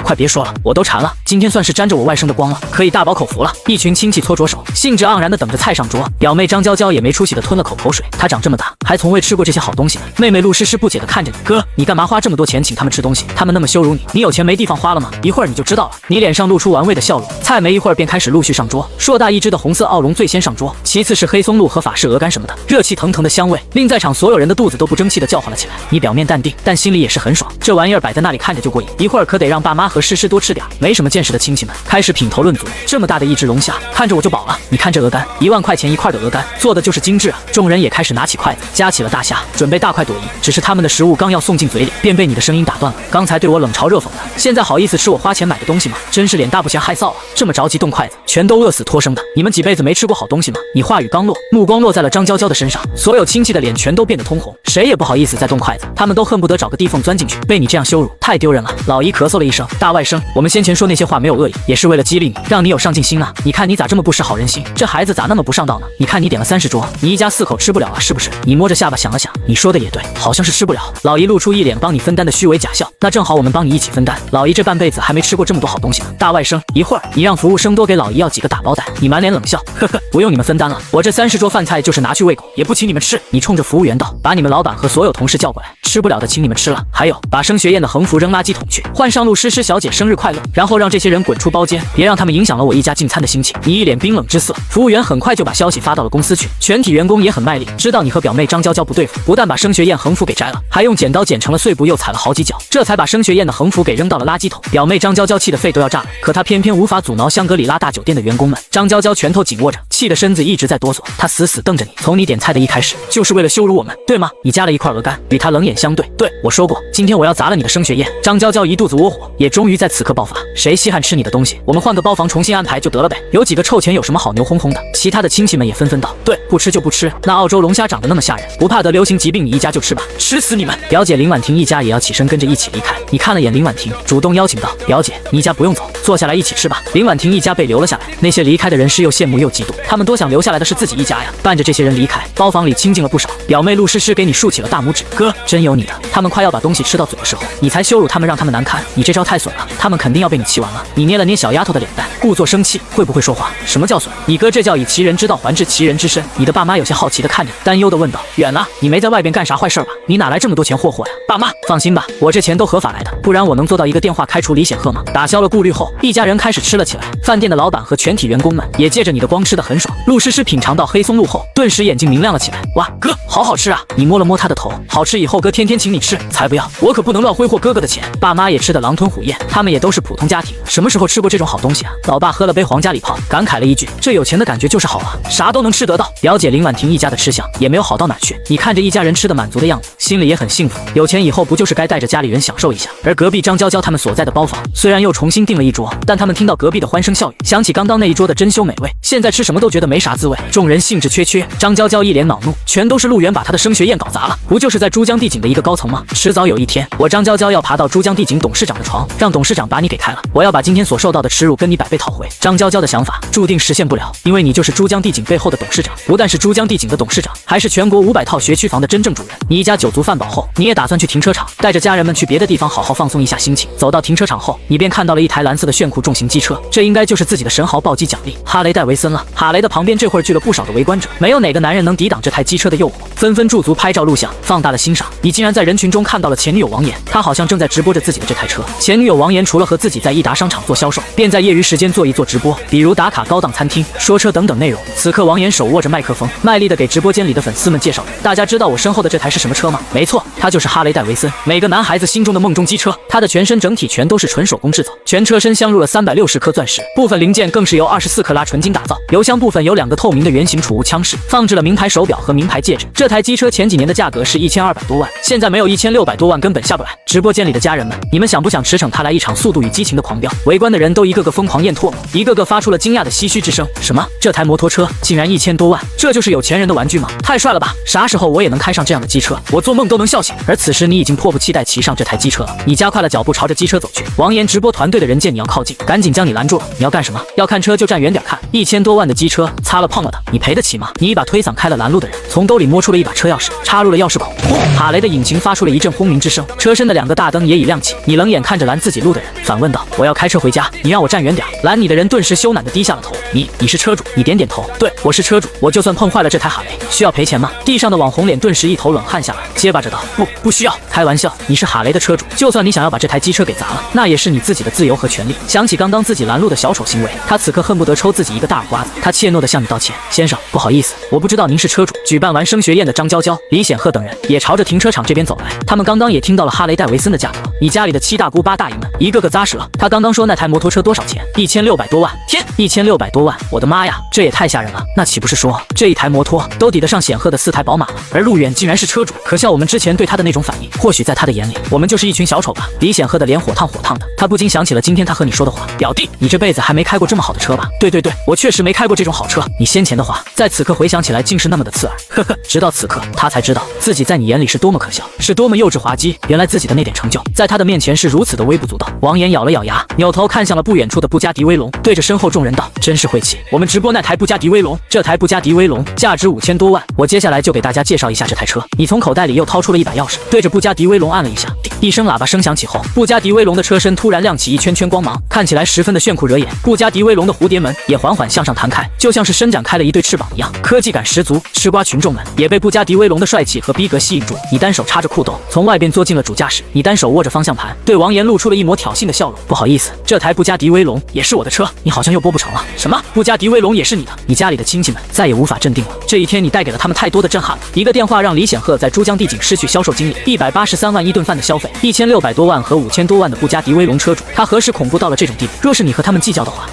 快别说了，我都馋了。今天算是沾着我外甥的光了，可以大饱口福了。一群亲戚搓着手，兴致盎然的等着菜上桌。表妹张娇娇也没出息的吞了口水，她长这么大还从未吃过这些好东西呢。妹妹陆诗诗不解的看着你，哥，你干嘛花这么多钱请他们吃东西？他们那么羞辱你，你有钱没地方花了吗？一会儿你就知道了。你脸上露出玩味的笑容，菜没一会儿便开始陆续上桌。硕大1只的红色澳龙最先上桌，其次是黑松露和法式鹅肝什么的，热气腾腾的香味令在场所有人的肚子都不争气的叫唤了起来。你表面淡定，但心里也是很爽，这玩意儿摆在那里看着就过瘾，一会儿可得让爸妈和诗诗多吃点。没什么见识的亲戚们开始品头论足，这么大的1只龙虾，看着我就饱了。你看这鹅肝，1万块钱一块的鹅肝，做的就是精致啊。众人也开始拿起筷子夹起了大虾，准备大快朵颐。只是他们的食物刚要送进嘴里，便被你的声音打断了。刚才对我冷嘲热讽的，现在好意思吃我花钱买的东西吗？真是脸大不嫌害臊啊！这么着急动筷子，全都饿死脱生的。你们几辈子没吃过好东西吗？你话语刚落，目光落在了张娇娇的身上，所有亲戚的脸全都变得通红，谁也不好意思再动筷子，他们都恨不得找个地缝钻进去。被你这样羞辱，太丢人了。老姨咳嗽了一声，大外甥，我们先前说那些话没有恶意，也是为了激励你，让你有上进心啊。你看你咋这么不识好人心？这孩子咋那么不上道呢？你看你点了30桌，你一家4口吃不了啊，是不是？你摸着下巴想了想，你说的也对，好像是吃不了。老姨露出一脸帮你分担的虚伪假笑，那正好我们帮你一起分担。老姨这半辈子还没吃过这么多好东西呢。大外甥，一会儿你让服务生多给老姨要几个打包袋。你满脸冷笑，呵呵，不用你们分担了，我这30桌饭菜就是拿去喂狗，也不请你们吃。你冲着服务员道，把你们老板和所有同事叫过来，吃不了的请你们吃了。还有，把升学宴的横幅扔垃圾桶去，换上陆诗诗小姐生日快乐，然后让这些人滚出包间，别让他们影响了我一家进餐的心情。你一脸冰冷之色。服务员很快就把消息发到了公司去，全体员工也很卖力，知道你和表妹张娇娇不对付，不但把升学宴横幅给摘了，还用剪刀剪成了碎布，又踩了好几脚，这才把升学宴的横幅给扔到了垃圾桶。表妹张娇娇气得肺都要炸了，可她偏偏无法阻挠香格里拉大酒店的员工们。张娇娇拳头紧握着，气的身子一直在哆嗦。他死死瞪着你，从你点菜的一开始，就是为了羞辱我们，对吗？你夹了一块鹅肝，与他冷眼相对。对，我说过，今天我要砸了你的升学宴。张娇娇一肚子窝火，也终于在此刻爆发。谁稀罕吃你的东西？我们换个包房重新安排就得了呗。有几个臭钱有什么好牛哄哄的？其他的亲戚们也纷纷道：对，不吃就不吃。那澳洲龙虾长得那么吓人，不怕得流行疾病，你一家就吃吧，吃死你们！表姐林婉婷一家也要起身跟着一起离开。你看了眼林婉婷，主动邀请道：表姐，你一家不用走，坐下来一起吃吧。林婉婷一家被留了下来，那些离开的人是又羡慕又嫉妒，他们多想留下来的是自己一家呀。伴着这些人离开，包房里清静了不少。表妹陆诗诗给你竖起了大拇指，哥，真有你的。他们快要把东西吃到嘴的时候，你才羞辱他们，让他们难堪。你这招太损了，他们肯定要被你气完了。你捏了捏小丫头的脸蛋，故作生气，会不会说话？什么叫损？你哥这叫以其人之道还治其人之身。你的爸妈有些好奇的看着，担忧的问道：远了，你没在外边干啥坏事吧？你哪来这么多钱霍霍呀？爸妈放心吧，我这钱都合法来的，不然我能做到一个电话开除李显赫吗？打消了顾虑后，一家人开始吃了起来。饭店的老板和全体员工们也借着你的光吃得很爽。陆诗诗品尝到黑松露后，顿时眼睛明亮了起来。哇，哥，好好吃啊！你摸了摸他的头，好吃，以后哥天天请你吃。才不要，我可不能乱挥霍哥哥的钱。爸妈也吃得狼吞虎咽，他们也都是普通家庭，什么时候吃过这种好东西啊？老爸喝了杯皇家礼炮，感慨了一句：这有钱的感觉就是好啊，啥都能吃得到。表姐林婉婷一家的吃相也没有好到哪去，你看着一家人吃得满足的样子，心里也很幸福。有钱以后不就是该带着家里人享受一下？而隔壁张娇娇他们所在的包房虽然又重新订了一桌，但他们听到隔壁的欢声笑语，想起刚刚那一桌的珍馐美味，现在吃什么都觉得没啥滋味。众人兴致缺缺，张娇娇一脸恼怒，全都是陆源把她的升学宴搞砸了，不就是在珠江帝景的一个高层吗？迟早有一天，我张娇娇要爬到珠江帝景董事长的床，让董事长把你给开了，我要把今天所受到的耻辱跟你100倍讨回。张娇娇的想法注定实现不了，因为你就是珠江帝景背后的董事长，不但是珠江帝景的董事长，还是全国500套学区房的真正主人。你一家酒足饭饱后，你也打算去停车场，带着家人们去别的地方好好放松一下心情。走到停车场后，你便看到了一台蓝色的炫酷重型机车，这应该就是自己的神豪暴击奖励哈雷戴维森了。哈雷的旁边这会儿聚了不少的围观者，没有哪个男人能抵挡这台机车的诱惑，纷纷驻足拍照录像，放大了欣赏。你竟然在人群中看到了前女友王岩，她好像正在直播着自己的这台车。前女友王岩除了和自己在益达商场做销售，便在业余时间做一做直播，比如打卡高档餐厅、说车等等内容。此刻王岩手握着麦克风，卖力的给直播间里的粉丝们介绍着。大家知道我身后的这台是什么车吗？没错，它就是哈雷戴维森，每个男孩子心中的梦中机车。它的全身整体全都是纯手工制造，全车身镶入了360颗钻石，部分零件更是由24克拉纯金打造。油箱部分有2个透明的圆形储物枪室，放置了名牌手表和名牌戒指。这台机车前几年的价格是1200多万，现在没有1600多万根本下不来。直播间里的家人们，你们想不想驰骋它来一场速度与激情的狂飙？围观的人都一个个疯狂咽唾沫，一个个发出了惊讶的唏嘘之声。什么？这台摩托车竟然1000多万？这就是有钱人的玩具吗？太帅了吧！啥时候我也能开上这样的机车？我做梦都能笑醒。而此时你已经迫不及待骑上这台机车了，你加快了脚步朝着机车走去。王岩直播团队的人见你要靠近，赶紧将你拦住了。你要干什么？要看车就站远点看，1000多万的机车擦了碰了的，你赔得起吗？你一把推搡开了拦路的人，从兜里摸出了一把车钥匙，插入了钥匙孔。轰！哈雷的引擎发出了一阵轰鸣之声，车身的2个大灯也已亮起。你冷眼看着拦自己路的人，反问道：我要开车回家，你让我站远点。拦你的人顿时羞赧地低下了头。你是车主？你点点头。对，我是车主。我就算碰坏了这台哈雷，需要赔钱吗？地上的网红脸顿时一头冷汗下来，结巴着道：不需要。开玩笑，你是哈雷的车主，就算你想要把这台机车给砸了，那也是你自己的自由和权利。想起刚刚自己拦路的小丑行为，他此刻恨不得抽自己一个大耳刮子。他怯懦地向你道歉：先生，不好意思，我不知道您是车主。举办完升学宴的张娇娇、李显赫等人也朝着停车场这边走来，他们刚刚也听到了哈雷戴维森的价格。你家里的7大姑8大姨们一个个咂舌。他刚刚说那台摩托车多少钱？1600多万！天，1600多万！我的妈呀，这也太吓人了。那岂不是说这一台摩托都抵得上显赫的4台宝马了？而陆远竟然是车主，可笑我们之前对他的那种反应。或许在他的眼里，我们就是一群小丑吧。李显赫的脸火烫的，他不禁想起了今天他和你说的话：表弟，你这辈子还没开过这么好的车吧？对，我确实没开过这种好车。你先前的话，在此刻回想起来竟是那么的刺耳。呵呵，直到此刻，他才知道自己在你眼里是多么可笑，是多么幼稚滑稽。原来自己的那点成就，在他的面前是如此的微不足道。王岩咬了咬牙，扭头看向了不远处的布加迪威龙，对着身后众人道：真是晦气，我们直播那台布加迪威龙，这台布加迪威龙价值5000多万。我接下来就给大家介绍一下这台车。你从口袋里又掏出了一把钥匙，对着布加迪威龙按了一下，一声喇叭声响起后，布加迪威龙的车身突然亮起一圈圈光芒，看起来十分的炫酷惹眼。布加迪威龙的蝴蝶门也缓缓向上弹开，就像是伸展开了一对翅膀一样，科技感十足。吃瓜群众们也被布加迪威龙的帅气和逼格吸引住。你单手插着裤兜，从外边坐进了主驾驶，你单手握着方向盘，对王岩露出了一抹挑衅衅的笑容。不好意思，这台布加迪威龙也是我的车，你好像又拨不成了。什么？布加迪威龙也是你的？你家里的亲戚们再也无法镇定了。这一天你带给了他们太多的震撼了。一个电话让李显赫在珠江帝景失去销售经理183万一顿饭的消费，1600多万和5000多万的布加迪威龙车主，他何时恐怖到了这种地步？若是你和他们计较的话，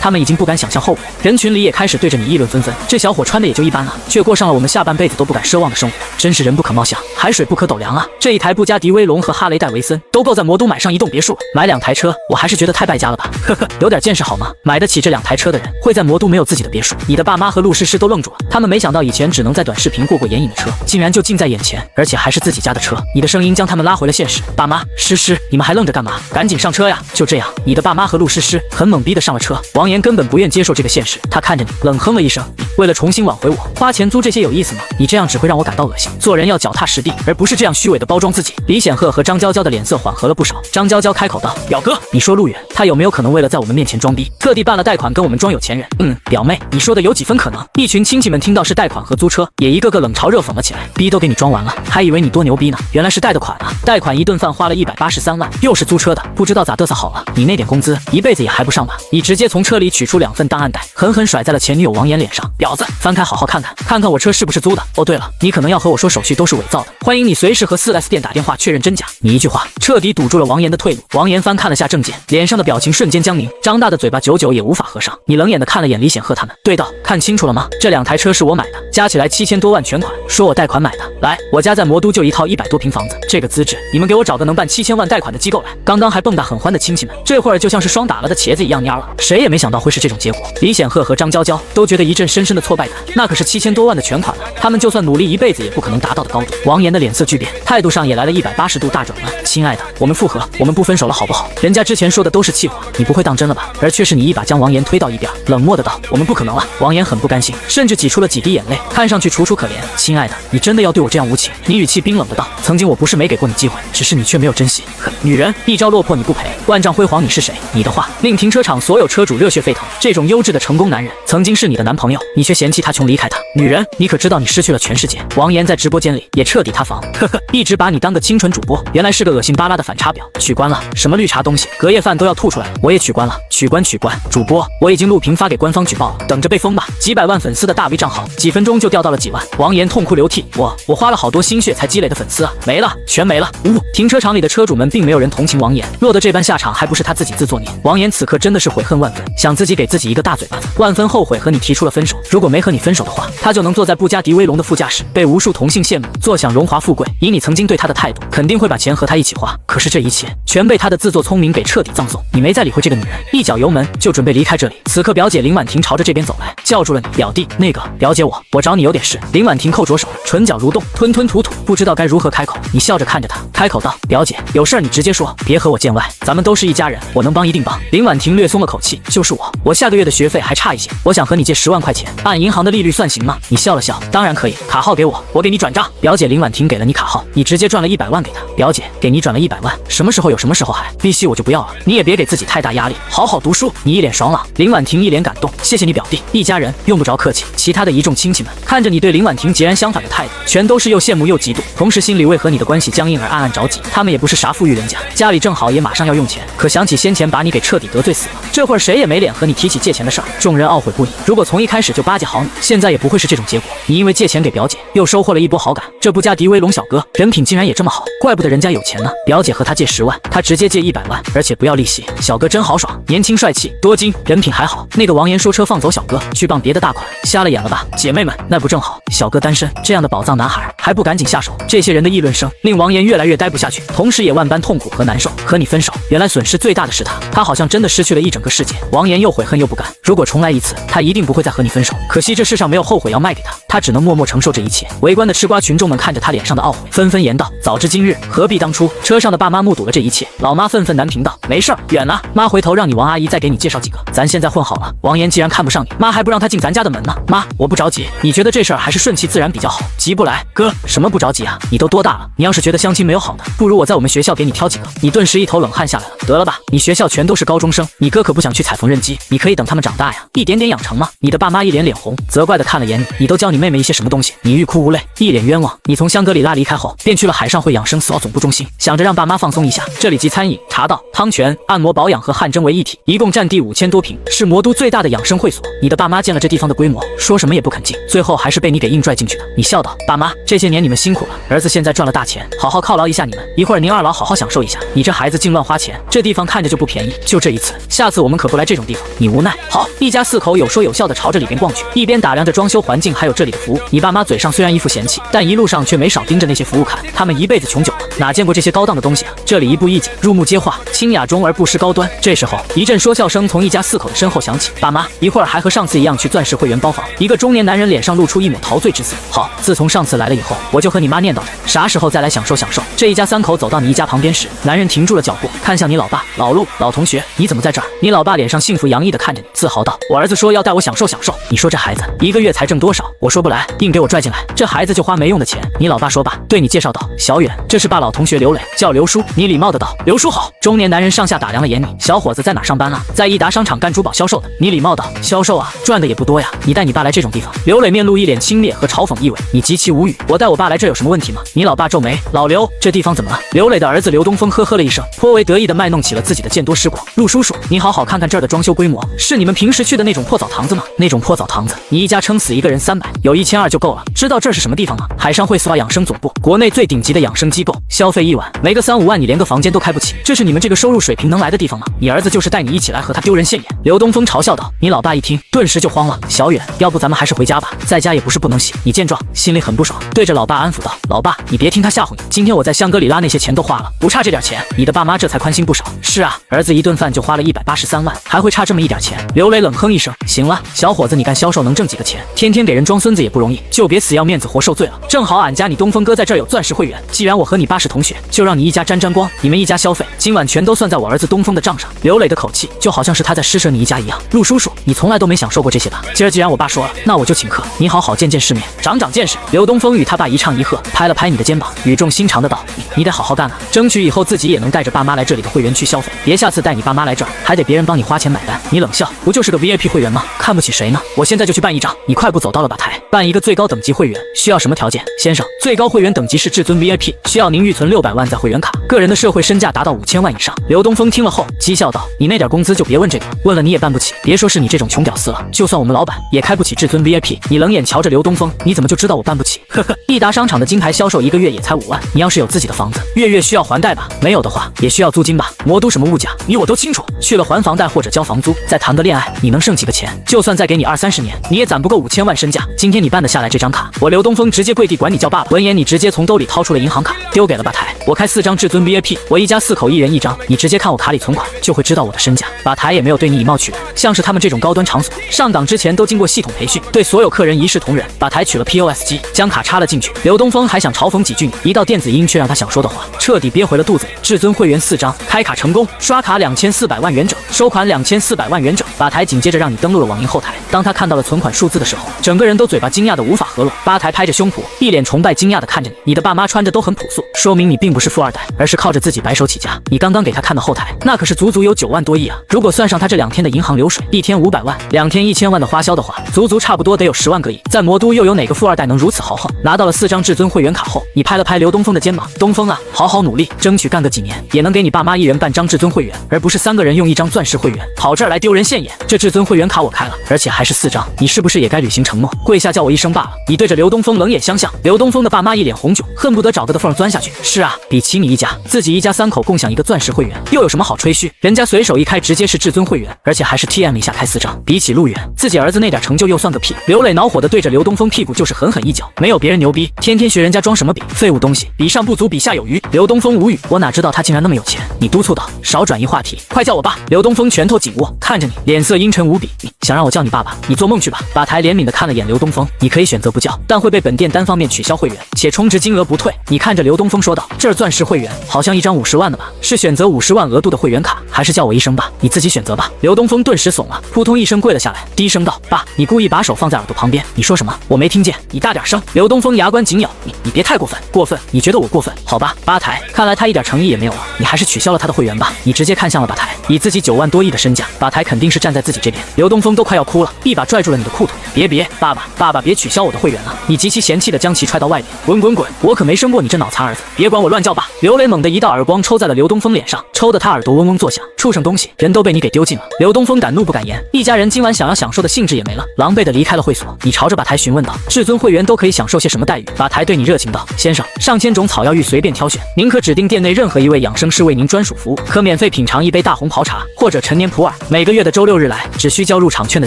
他们已经不敢想象后果。人群里也开始对着你议论纷纷，这小伙穿的也就一般了，却过上了我们下半辈子都不敢奢望的生活，真是人不可貌相，海水不可斗量啊！这一台布加迪威龙和哈雷戴维森都够在魔都买上一栋别墅了，买2台车，我还是觉得太败家了吧？呵呵，有点见识好吗？买得起这2台车的人，会在魔都没有自己的别墅。你的爸妈和陆诗诗都愣住了，他们没想到以前只能在短视频过眼瘾的车，竟然就近在眼前，而且还是自己家的车。你的声音将他们拉回了现实。爸妈，诗诗，你们还愣着干嘛？赶紧上车呀！就这样，你的爸妈和陆诗诗很懵逼的上了车。王岩根本不愿接受这个现实，他看着你，冷哼了一声。为了重新挽回我，花钱租这些有意思吗？你这样只会让我感到恶心。做人要脚踏实地，而不是这样虚伪的包装自己。李显赫和张娇娇的脸色缓和了不少。张娇娇开口道：“表哥，你说陆远，他有没有可能为了在我们面前装逼，特地办了贷款跟我们装有钱人？”表妹，你说的有几分可能？一群亲戚们听到是贷款和租车，也一个个冷嘲热讽了起来。逼都给你装完了，还以为你多牛逼呢，原来是贷的款啊！贷款一顿饭花了183万，又是租车的，不知道咋嘚瑟好了。你那点工资一辈子也还不上吧？你直接从车里取出2份档案袋，狠狠甩在了前女友王岩脸上。婊子，翻开好好看看，看看我车是不是租的。哦对了，你可能要和我说手续都是伪造的，欢迎你随时和4S店打电话确认真假。你一句话彻底堵住了王岩的退路。王岩翻看了下证件，脸上的表情瞬间僵凝，张大的嘴巴久久也无法合上。你冷眼的看了眼李显赫他们，对道：“看清楚了吗？这2台车是我买的，加起来7000多万全款，说我贷款买的。来，我家在魔都就一套100多平房子，这个资质，你们给我找个能办7000万贷款的机构来。”刚刚还蹦跶很欢的亲戚们，这会儿就像是霜打了的茄子一样蔫了。谁也没想到会是这种结果。李显赫和张娇娇都觉得一阵深深的挫败感，那可是7000多万的全款了，他们就算努力一辈子也不可能达到的高度。王岩的脸色巨变，态度上也来了180度大转弯。亲爱的，我们复合，我们不分手了好不好？人家之前说的都是气话，你不会当真了吧？而却是你一把将王岩推到一边，冷漠的道：“我们不可能了。”王岩很不甘心，甚至挤出了几滴眼泪，看上去楚楚可怜。亲爱的，你真的要对我这样无情？你语气冰冷的道：“曾经我不是没给过你机会，只是你却没有珍惜。哼，女人，一朝落魄你不赔，万丈辉煌你是谁？”你的话令停车场所有车主热血沸腾。这种优质的成功男人，曾经是你的男朋友，你却嫌弃他穷离开他。女人，你可知道你失去了全世界？王岩在直播间里也彻底塌房。呵呵，一直把你当个清纯主播，原来是个恶心巴拉的反差表。取关了，什么绿茶东西，隔夜饭都要吐出来了。我也取关了，取关。主播，我已经录屏发给官方举报了，等着被封吧。几百万粉丝的大 V 账号，几分钟就掉到了几万。王岩痛哭流涕，我花了好多心血才积累的粉丝啊，没了，全没了。停车场里的车主们并没有人同情王岩，落得这般下场还不是他自己自作孽。王岩此刻真的是悔恨万分，想自己给自己一个大嘴巴子，万分后悔和你提出了分手。如果没和你分手的话，他就能坐在布加迪威龙的副驾驶，被无数同性羡慕，坐享荣华富贵。以你曾经对他的态度，肯定会把钱和他一起花。可是这一切全被他的自作聪明给彻底葬送。你没再理会这个女人，一脚油门就准备离开这里。此刻表姐林婉婷朝着这边走来，叫住了你。表弟，那个表姐我找你有点事。林婉婷扣着手，唇角蠕动，吞吞吐吐，不知道该如何开口。你笑着看着她，开口道：“表姐，有事儿你直接说，别和我见外，咱们都是一家人，我能帮一定帮。”林婉婷略松了口气，就是我下个月的学费还差一些，我想和你借10万块钱，按银行的利率算行吗？你笑了笑，当然可以，卡号给我给你转账。表姐林婉婷给了你卡号，你直接赚了100万给她。表姐给你转了100万，什么时候有什么时候还利息我就不要了，你也别给自己太大压力，好好读书。你一脸爽朗，林婉婷一脸感动，谢谢你表弟，一家人用不着客气。其他的一众亲戚们看着你对林婉婷截然相反的态度，全都是又羡慕又嫉妒，同时心里为和你的关系僵硬而暗暗着急。他们也不是啥富裕人家，家里正好也马上要用钱，可想起先前把你给彻底得罪死了，这会儿谁也没脸和你提起借钱的事儿，众人懊悔不已。如果从一开始就巴结好你，现在也不会是这种结果。你因为借钱给表姐，又收获了一波好感，这布加迪威龙小哥人品竟然也这么好，怪不得人家有钱呢。表姐和他借10万，他直接借100万，而且不要利息。小哥真豪爽，年轻帅气，多金，人品还好。那个王岩说车放走小哥去傍别的大款，瞎了眼了吧？姐妹们，那不正好，小哥单身，这样的宝藏男孩还不赶紧下手？这些人的议论声令王岩越来越待不下去，同时也万般痛苦和难受。和你分手，原来损失最大的是他好像真的失去了一整个世界。王岩又悔恨又不甘，如果重来一次，他一定不会再和你分手。可惜这世上没有后悔药卖给他，他只能默默承受这一切。围观的吃瓜群众们看着他脸上的懊悔，纷纷言道：“早知今日，何必当初？”车上的爸妈目睹了这一切，老妈愤愤难平道：“没事儿，远了，妈回头让你王阿姨再给你介绍几个，咱现在混好了。王岩既然看不上你，妈还不让他进咱家的门呢。妈，我不着急，你觉得这事儿还是顺其自然比较好，急不来。哥，什么不着急啊？你都多大了？你要是觉得相亲没有好的，不如我在我们学校给你挑几个。”你顿时一头冷汗下来了。得了吧，你学校全都是高中生，你哥可不想去踩缝纫机，你可以等他们长大呀，一点点养成嘛。你的爸妈一脸脸红，责怪的看了眼你，你都教你妹妹一些什么东西？你欲哭无泪，一脸冤枉。你从香格里拉离开后，便去了海上会养生 SPA 总部中心，想着让爸妈放松一下，这里集餐饮茶道、汤泉、按摩保养和汗蒸为一体，一共占地5000多平，是魔都最大的养生会所。你的爸妈见了这地方的规模，说什么也不肯进，最后还是被你给硬拽进去的。你笑道：爸妈，这些年你们辛苦了，儿子现在赚了大钱，好好犒劳一下你们，一会儿您二老好好享受一下。你这孩子净乱花钱，这地方看着就不便宜，就这一次，下次我们可不来这种地方。你无奈。好，一家4口有说有笑的朝着里边逛去，一边打量着装修环境还有这里的服务。你爸妈嘴上虽然一副嫌弃，但一路上却没少盯着那些服务看，他们一辈子穷久了，哪见过这些高档的东西啊？这里一步一景，入木接画，清雅中而不失高端。这时候，一阵说笑声从一家4口的身后响起。爸妈，一会儿还和上次一样去钻石会员包房。一个中年男人脸上露出一抹陶醉之色。好，自从上次来了以后，我就和你妈念叨着，啥时候再来享受享受。这一家3口走到你一家旁边时，男人停住了脚步，看向你老爸、老陆、老同学，你怎么在这儿？你老爸脸上幸福洋溢地看着你，自豪道：我儿子说要带我享受享受。你说这孩子1个月才挣多少？我说不来，硬给我拽进来，这孩子就花没用的钱。你老爸说罢，对你介绍道：小远，这是爸老同学刘磊，叫刘叔。你礼貌的道：刘叔好。中年男人上下打量了眼你，小伙子在哪上班啊？在益达商场干珠宝销售的。你礼貌道：销售啊，赚的也不多呀。你带你爸来这种地方？刘磊面露一脸轻蔑和嘲讽意味，你极其无语。我带我爸来这有什么问题吗？你老爸皱眉，老刘，这地方怎么了？刘磊的儿子刘东风呵呵了一声，颇为得意的卖弄起了自己的见多识广。陆叔叔，你好好看看这儿的装修规模，是你们平时去的那种破澡堂子吗？那种破澡堂子，你一家撑死一个人300，有1200就够了。知道这是什么地方吗？海上会 SPA 养生总部，国内最顶级的养生机构，消费1晚没个3、5万，你连个房间都开不起，这是你们这个收入水平能来的地方吗？你儿子就是带你一起来和他丢人现眼。刘东风嘲笑道。你老爸一听，顿时就慌了。小远，要不咱们还是回家吧，在家也不是不能洗。你见状，心里很不爽，对着老爸安抚道：老爸，你别听他吓唬你，今天我在香格里拉那些钱都花了，不差这点钱。你的爸妈这才宽心不少。是啊，儿子一顿饭就花了183万，还会差这么一点钱？刘磊冷哼一声，行了，小伙子，你干销售能挣几个钱？天天给人装孙子也不容易，就别死要面子活受罪了。正好俺家你东风哥在这儿有钻石会员，既然我和你爸是同学，就让你一家沾沾光，你们一家消费今晚全都算在我儿子东风的账上。刘磊的口气就好像是他在施舍你一家一样。陆叔叔，你从来都没享受过这些吧？今儿既然我爸说了，那我就请客，你好好见见世面，长长见识。刘东风与他爸一唱一和，拍了拍你的肩膀，语重心长的道：你得好好干啊，争取以后自己也能带着爸妈来这里的会员区消费，别下次带你爸妈来这儿还得别人帮你花钱买单。你冷笑，不就是个 VIP 会员吗？看不起谁呢？我现在就去办一张。你快步走到了吧台，办一个最高等级会员需要什么条件？先生，最高会员等级是至尊 VIP， 需要您预存600万在会员卡，个人的社会身价达到5000万以上。刘东风听了后讥笑道：你那点工资就别问这个了，问了你也办不起。别说是你这种穷屌丝了，就算我们老板也开不起至尊 VIP。你冷眼瞧着刘东风，你怎么就知道我办不起？呵呵，益达商场的金牌销售1个月也才5万，你要是有自己的房子，月月需要还贷吧？没有的话也需要租金吧？魔都什么物价，你我都清楚。去了还房贷或者交房租，再谈个恋爱，你能剩几个钱？就算再给你20-30年，你也攒不够5000万身价。今天你办得下来这张卡，我刘东风直接跪地管你叫爸爸。闻言，你直接从兜里掏出了银行卡，丢给了吧台。我开4张至尊 VIP， 我一家4口1人1张，你直接看我卡里存款就会知道我的身价。吧台也没有对你以貌取人，像是他们这种高端场所，上岗之前都经过系统培训，对所有客人一视同仁。吧台取了 POS 机，将卡插了进去。刘东风还想嘲讽几句，一道电子音却让他想说的话彻底憋回了肚子里。至尊会员4张，开卡成功，刷卡2400万元整，收款2400万元整。吧台紧接着让你登录了网银后台，当他看到了存款数字的时候，整个人都嘴巴惊讶的无法合拢。吧台拍着胸脯，一脸崇拜惊讶的看着你。你的爸妈穿着都很朴素，说明你并不是富二代，而是靠着自己白手起家。你刚刚给他看的后台，那可是足足有9万多亿啊！如果算上他这2天的银行流水，1天500万，2天1000万的花销的话，足足差不多得有10万个亿。在魔都又有哪个富二代能如此豪横？拿到了4张至尊会员卡后，你拍了拍刘东风的肩膀，东风啊，好好努力，争取干个几年，也能给你爸妈1人办张至尊会员，而不是3个人用1张钻石会员，跑这儿来丢人现眼。这至尊会员卡我开了，而且还是4张，你是不是也该履行承诺，跪下叫我一声爸了？你对着刘东风冷眼相向，刘东风的爸妈一脸红窘，恨不得找个的缝钻下去。是啊，比起你一家，自己一家3口共享一个钻石会员，又有什么好吹嘘？人家随手一开直接是至尊会员，而且还是 TM 一下开4张。比起陆远，自己儿子那点成就又算个屁。刘磊恼火的对着刘东风屁股就是狠狠一脚，没有别人牛逼，天天学人家装什么逼，废物东西，比上不足，比下有余。刘东风无语，我哪知道他竟然那么有钱？你督促道，少转移话题，快叫我爸。刘东风拳头紧握，看着你，脸色阴沉无比。你想让我叫你爸爸？你做梦去吧！吧台怜悯的看了眼刘东风，你可以选择不叫，但会被本店单方面取消会员，且充值金额不退。你看着刘东风说道，这儿钻石会员好像1张50万的吧？是选择50万额度的会员卡，还是叫我一声爸？你自己选择吧。刘东风顿时怂了，扑通一声跪了下来，低声道，爸，你故意把手放在耳朵旁边，你说什么？我没听见，你大点声。刘东风牙关紧咬，你别太过分，过分？你觉得我过分？好吧，吧台，看来他一点诚意也没有了，你还是取消了他的会员吧。你直接看向了吧台，以自己9万多亿的身价，吧台肯定是站在自己这边。刘东风都快要哭了，一把拽住了你的裤腿，别，爸爸别取消我的会员了！你极其嫌弃的将其踹到外面，滚！我可没生过你这脑残儿子，别管我乱叫爸！刘磊猛地一道耳光抽在了刘东风脸上，抽得他耳朵嗡嗡作响。畜生东西，人都被你给丢尽了！刘东风敢怒不敢言，一家人今晚想要享受的兴致也没了，狼狈的离开了会所。你朝着吧台询问道：“至尊会员都可以享受些什么待遇？”吧台对你热情道：“先生，上千种草药欲随便挑选，您可指定店内任何一位养生师为您专属服务，可免费品尝一杯大红袍茶或者陈年普洱。每个月的周6日来，只需交入场券的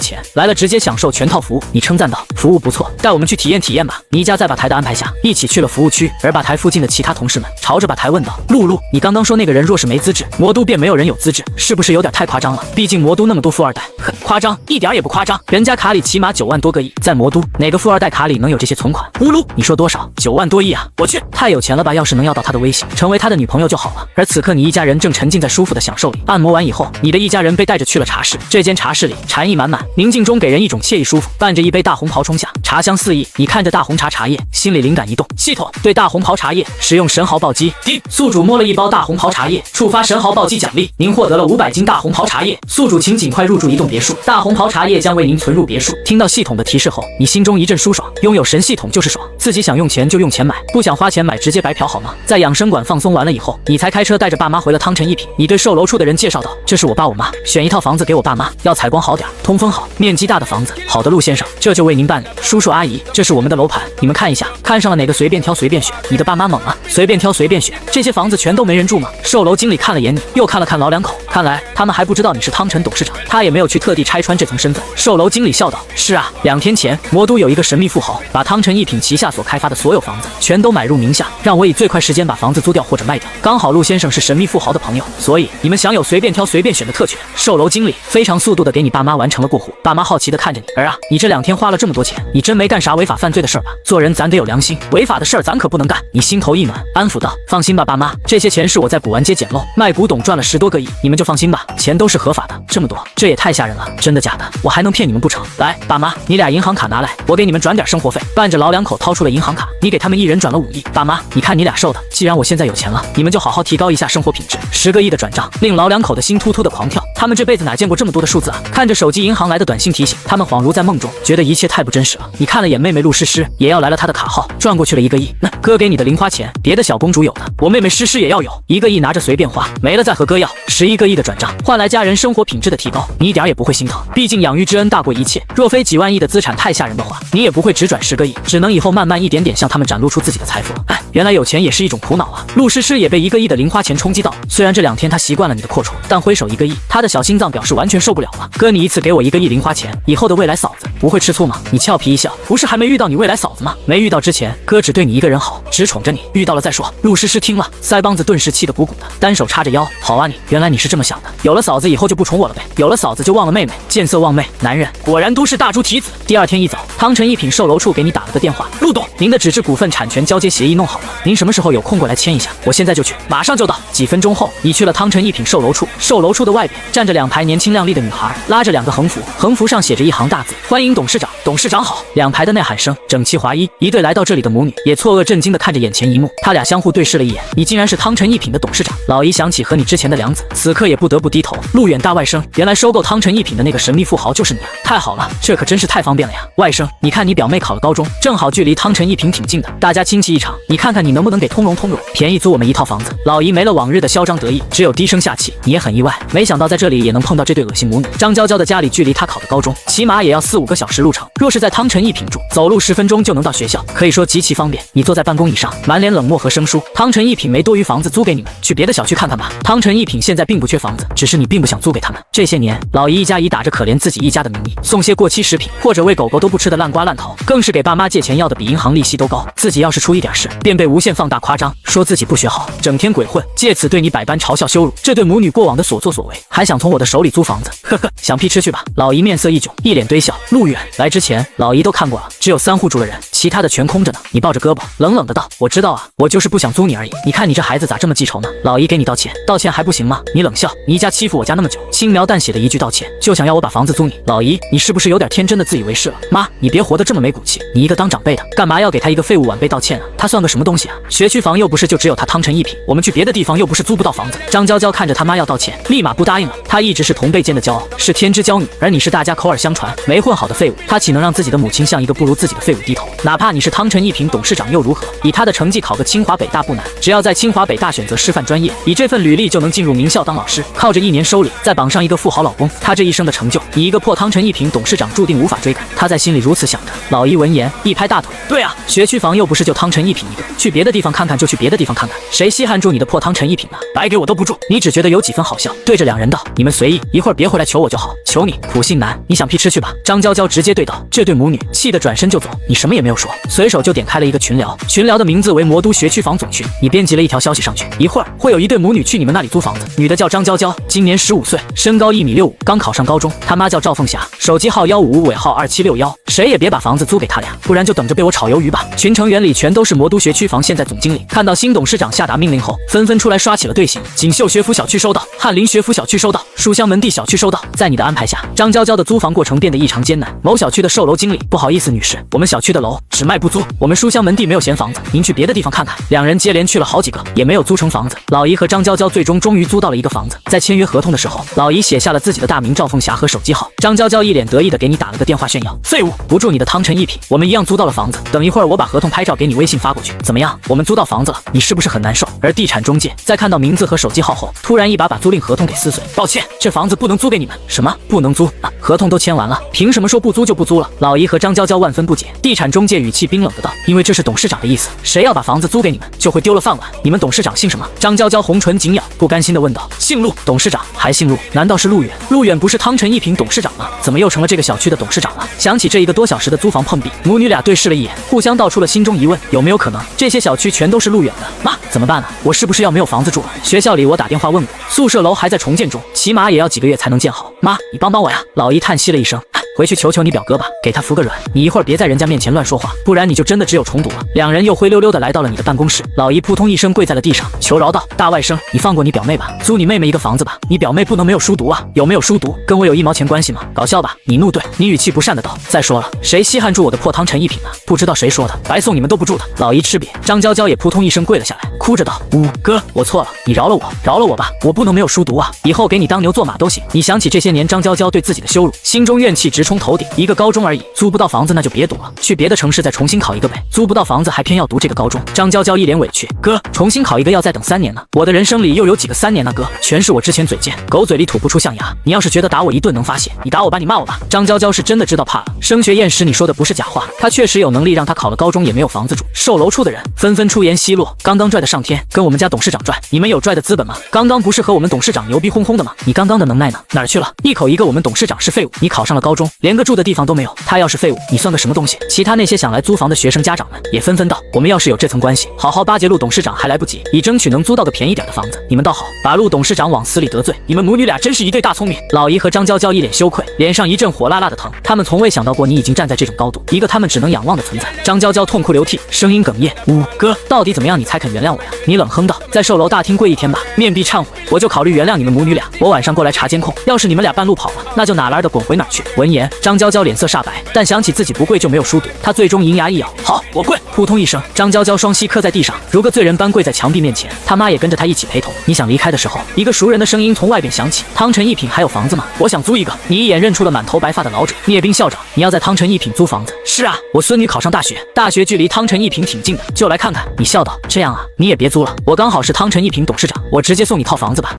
钱，来了直接享受全套服务。”你称赞道：“服务不错，带我们去体验体验吧。”倪家在吧台的安排下，一起去了服务区，而吧台附近的其他同事们朝着吧台问道：“露露，你刚刚说那个人若是没资质，魔都便没有人有资质，是不是有点太夸张了？毕竟魔都那么多富二代。”哼，夸张一点也不夸张，人家卡里起码9万多个亿，在魔都哪个富二代卡里能有这些存款？乌噜，你说多少？9万多亿啊！我去，太有钱了吧！要是能要到他的微信，成为他的女朋友就好了。而此刻你一家人正沉浸在舒服的享受里，按摩完以后，你的一家人被带着去了茶室。这间茶室里禅意满满，宁静中给人一种惬意舒服，伴着一杯大红袍冲下，茶香四溢。你看着大红茶茶叶，心里灵感一动，系统对大红袍茶叶使用神豪暴击。滴，宿主摸了一包大红袍茶叶，触发神豪暴击奖励，您获得了500斤大红袍茶叶。宿主请尽快入住一栋别墅，大红袍茶叶将为您存入别墅。听到系统的提示后，你心中一阵舒爽，拥有神系统就是爽，自己想用钱就用钱买，不想花钱买直接白嫖好吗？在养生馆放松完了以后，你才开车带着爸妈回了汤臣一品。你对售楼处的人介绍道：“这是我爸我妈，选一套房子给我爸妈，要采光好点，通风好，面积大的房子。好的，陆先生，这就为您办理。叔叔阿姨，这是我们的楼盘，你们看一下，看上了哪个随便挑随便选。”你的爸妈猛了，随便挑随便选，这些房子全都没人住吗？售楼经理看了眼你，又看了看老两口，看来他们还不知道你是汤臣董事长，他也没有去特地拆穿这层身份。售楼经理笑道：“是啊，2天前魔都有一个神秘富豪，把汤臣一品旗下所开发的所有房子全都买入名下，让我以最快时间把房子租掉或者卖掉。刚好陆先生是神秘富豪的朋友，所以你们享有随便挑随便选的特权。”售楼经理非常速度的给你爸妈完成了过户，爸妈好奇的看着你：“儿啊，你这2天花了这么多钱，你真没干啥违法犯罪的事儿吧？做人咱得有良心，违法的事儿咱可不能干。”你心头一暖，安抚道：“放心吧，爸妈，这些钱是我在古玩街捡漏，卖古董赚了10多个亿，你们就放心吧，钱都是合法的。这么多，这也太吓人了，真的假的？我还能骗你们不成？来，爸妈，你俩银行卡拿来，我给你们转点生活费。”伴着老两口掏出了银行卡，你给他们一人转了5亿。爸妈，你看你俩瘦的，既然我现在有钱了，你们就好好提高一下生活品质。10个亿的转账令老两口的心突突的狂跳，他们这辈子哪见过这么多的数字啊？看着手机银行来的短信提醒，他们恍如在梦中，觉得一切太不真实了。你看了眼妹妹陆诗诗，也要来了她的卡号，转过去了1个亿。那哥给你的零花钱，别的小公主有的，我妹妹诗诗也要有1个亿，拿着随便花，没了再和哥要。11个亿的转账换来家人生活品质的提高，你一点也不会心疼，毕竟养育之恩大过一切。若非几万亿的资产太吓人的话，你也不会只转10个亿，只能以后慢慢一点点向他们展露出自己的财富了。哎，原来有钱也是一种苦恼啊！陆诗诗也被1个亿的零花钱冲击到，虽然这2天她习惯了你的阔绰，但挥手1个亿，她的小心脏表示完全受不了了。哥，你一次给我1个亿零花钱，以后的未来嫂子不会吃醋吗？你俏皮一笑，不是还没遇到你未来嫂子吗？没遇到之前，哥只对你一个人好，只宠着你，遇到了再说。陆诗诗听了，腮帮子顿时气得鼓鼓的，单手叉着腰，好啊你，原来你是这么想的，有了嫂子以后就不宠我了呗，有了嫂子就忘了妹妹，见色忘妹，男人果然都是大猪蹄子。第2天一早，汤臣一品售楼处给你打了个电话：“陆董，您的纸质股份产权交接协议弄好了，您什么时候有空过来签一下？我现在就去，马上就到。”几分钟后，你去了汤臣一品售楼处，售楼处的外边站着2排年轻靓丽的女孩，拉着2个横幅，横幅上写着1行大字：“欢迎董事长，董事长好。”2排的呐喊声整齐划一，一对来到这里的母女也错愕震惊的看着眼前一幕，他俩相互对视了一眼，你竟然是汤臣一品的董事长。老姨想起和你之前的梁子，此刻也不得不低头。路远大外甥，原来收购汤臣一品的那个神秘富豪就是你啊！太好了，这可真是太方便了呀！外甥，你看你表妹考了高中，正好距离汤臣一品挺近的，大家亲戚一场，你看看你能不能给通融通融，便宜租我们一套房子。老姨没了往日的嚣张得意，只有低声下气。你也很意外，没想到在这里也能碰到这对恶心母女。张娇娇的家里距离她考的高中起码也要4、5个小时路程，若是在汤臣一品住，走路10分钟就能到学校，可以说极其方便。你坐在办公椅上，满脸冷漠和生疏。汤臣一品没多余房子租给你们，去别的小区看看吧。汤臣一品现在并不缺房子，只是你并不想租给他们。这些年，老姨一家以打着可怜自己一家的名义，送些过期食品或者喂狗狗都不吃的烂瓜烂桃，更是给爸妈借钱要的比银行利息都高。自己要是出一点事，便被无限放大夸张，说自己不学好，整天鬼混，借此对你百般嘲笑羞辱。这对母女过往的所作所为，还想从我的手里租房子，呵呵，想屁吃去吧！老姨面色一窘，一脸堆笑。路远来之前，老姨都看过了，只有3户住了人，其他的全空着呢。你抱着胳膊，冷冷的道：“我知道啊，我就是不想租你而已。你看你这孩子咋这么记仇呢？”老姨给你道歉，道歉还不行吗？你冷笑，你一家欺负我家那么久，轻描淡写的一句道歉，就想要我把房子租你？老姨，你是不是有点天真的自以为是了？妈，你别活得这么没骨气，你一个当长辈的，干嘛要给他一个废物晚辈道歉啊？他算个什么东西啊？学区房又不是就只有他汤臣一品，我们去别的地方又不是租不到房子。张娇娇看着他妈要道歉，立马不答应了。她一直是同辈间的骄傲，是天之骄女，而你是大家口耳相传没混好的废物。她岂能让自己的母亲向一个不如自己的废物低头。哪怕你是汤臣一品董事长又如何？以他的成绩考个清华北大不难，只要在清华北大选择师范专业，以这份履历就能进入名校当老师，靠着1年收礼，再绑上一个富豪老公，他这一生的成就，你一个破汤臣一品董事长注定无法追赶。他在心里如此想着。老姨闻言一拍大腿，对啊，学区房又不是就汤臣一品一个，去别的地方看看就去别的地方看看，谁稀罕住你的破汤臣一品呢？白给我都不住。你只觉得有几分好笑，对着2人道：你们随意，一会儿别回来求我就好，求你。苦心男，你想屁吃去吧。张娇娇直接对道，这对母女气得转身就走。你什么也没有说，随手就点开了一个群聊，群聊的名字为魔都学区房总群。你编辑了一条消息上去，一会儿会有一对母女去你们那里租房子。女的叫张娇娇，今年15岁，身高1.65米，刚考上高中。他妈叫赵凤霞，手机号155尾号2761。谁也别把房子租给他俩，不然就等着被我炒鱿鱼吧。群成员里全都是魔都学区房现在总经理，看到新董事长下达命令后，纷纷出来刷起了队形。锦绣学府小区收到，翰林学府小区收到，书香门第小区收到。在你的安排下，张娇娇的租房过程变得异常艰难。某小区的售楼经理，不好意思，女士，我们小区的楼只卖不租，我们书香门第没有闲房子，您去别的地方看看。2人接连去了好几个，也没有租成房子。老姨和张娇娇终于租到了一个房子。在签约合同的时候，老姨写下了自己的大名赵凤霞和手机号。张娇娇一脸得意的给你打了个电话炫耀，废物，不住你的汤臣一品，我们一样租到了房子。等一会儿我把合同拍照给你微信发过去，怎么样？我们租到房子了，你是不是很难受？而地产中介在看到名字和手机号后，突然一把租赁合同给撕碎。抱歉，这房子不能租给你们。什么不能租啊？合同都签完了，凭什么说不租就不租了？老姨和张娇娇万分不解。地产中介语气冰冷的道，因为这是董事长的意思，谁要把房子租给你们，就会丢了饭碗。你们董事长姓什么？张娇娇红唇紧咬，不甘心的问道。姓陆。董事长还姓陆？难道是陆远？陆远不是汤臣一品董事长吗？怎么又成了这个小区的董事长了？想起这1个多小时的租房碰壁，母女俩对视了一眼，互相道出了心中疑问，有没有可能这些小区全都是陆远的？妈，怎么办啊？我是不是要没有房子住了？学校里我打电话问过，宿舍楼还在重建中，起码也要几个月才能建好。妈，你帮帮我呀！老姨叹息了一声，回去求求你表哥吧，给他服个软。你一会儿别在人家面前乱说话，不然你就真的只有重读了。2人又灰溜溜的来到了你的办公室，老姨扑通一声跪在了地上，求饶道：大外甥，你放过你表妹吧，租你妹妹一个房子吧，你表妹不能没有书读啊，有没有书读跟我有1毛钱关系吗？搞笑吧？你怒对，你语气不善的道。再说了，谁稀罕住我的破汤臣一品啊？不知道谁说的，白送你们都不住的。老姨吃瘪，张娇娇也扑通一声跪了下来，哭着道：哥，我错了，你饶了我，饶了我吧，我不能没有书读啊，以后给你当牛做马都行。你想起这些年张娇娇对自己的羞辱，心中怨气直冲头顶。一个高中而已，租不到房子那就别读了，去别的城市再重新考一个呗。租不到房子还偏要读这个高中。张娇娇一脸委屈，哥，重新考一个要再等3年呢，我的人生里又有几个3年呢？哥，全是我之前嘴贱，狗嘴里吐不出象牙。你要是觉得打我一顿能发泄，你打我吧，你骂我吧。张娇娇是真的知道怕了，升学厌食你说的不是假话，她确实有能力让她考了高中也没有房子住。售楼处的人纷纷出言奚落，刚刚拽的上天，跟我们家董事长拽，你们有拽的资本吗？刚刚不是和我们董事长牛逼哄哄的吗？你刚刚的能耐呢？哪儿去了？一口一个我们董事长是废物，你考上了高中，连个住的地方都没有，他要是废物，你算个什么东西？其他那些想来租房的学生家长们也纷纷道，我们要是有这层关系，好好巴结陆董事长还来不及，以争取能租到个便宜点的房子。你们倒好，把陆董事长往死里得罪，你们母女俩真是一对大聪明。老姨和张娇娇一脸羞愧，脸上一阵火辣辣的疼，他们从未想到过你已经站在这种高度，一个他们只能仰望的存在。张娇娇痛哭流涕，声音哽咽，哥，到底怎么样你才肯原谅我呀？你冷哼道，在售楼大厅跪1天吧，面壁忏悔，我就考虑原谅你们母女俩。我晚上过来查监控，要是你们俩半路跑了，那就哪来的滚回哪儿去。闻言，张娇娇脸色煞白，但想起自己不跪就没有书读，她最终银牙一咬，好，我跪。扑通一声，张娇娇双膝磕在地上，如个罪人般跪在墙壁面前。他妈也跟着她一起陪同。你想离开的时候，一个熟人的声音从外边响起，汤臣一品还有房子吗？我想租一个。你一眼认出了满头白发的老者，聂兵校长，你要在汤臣一品租房子？是啊，我孙女考上大学，大学距离汤臣一品挺近的，就来看看。你笑道，这样啊，你也别租了，我刚好是汤臣一品董事长，我直接送你套房子吧。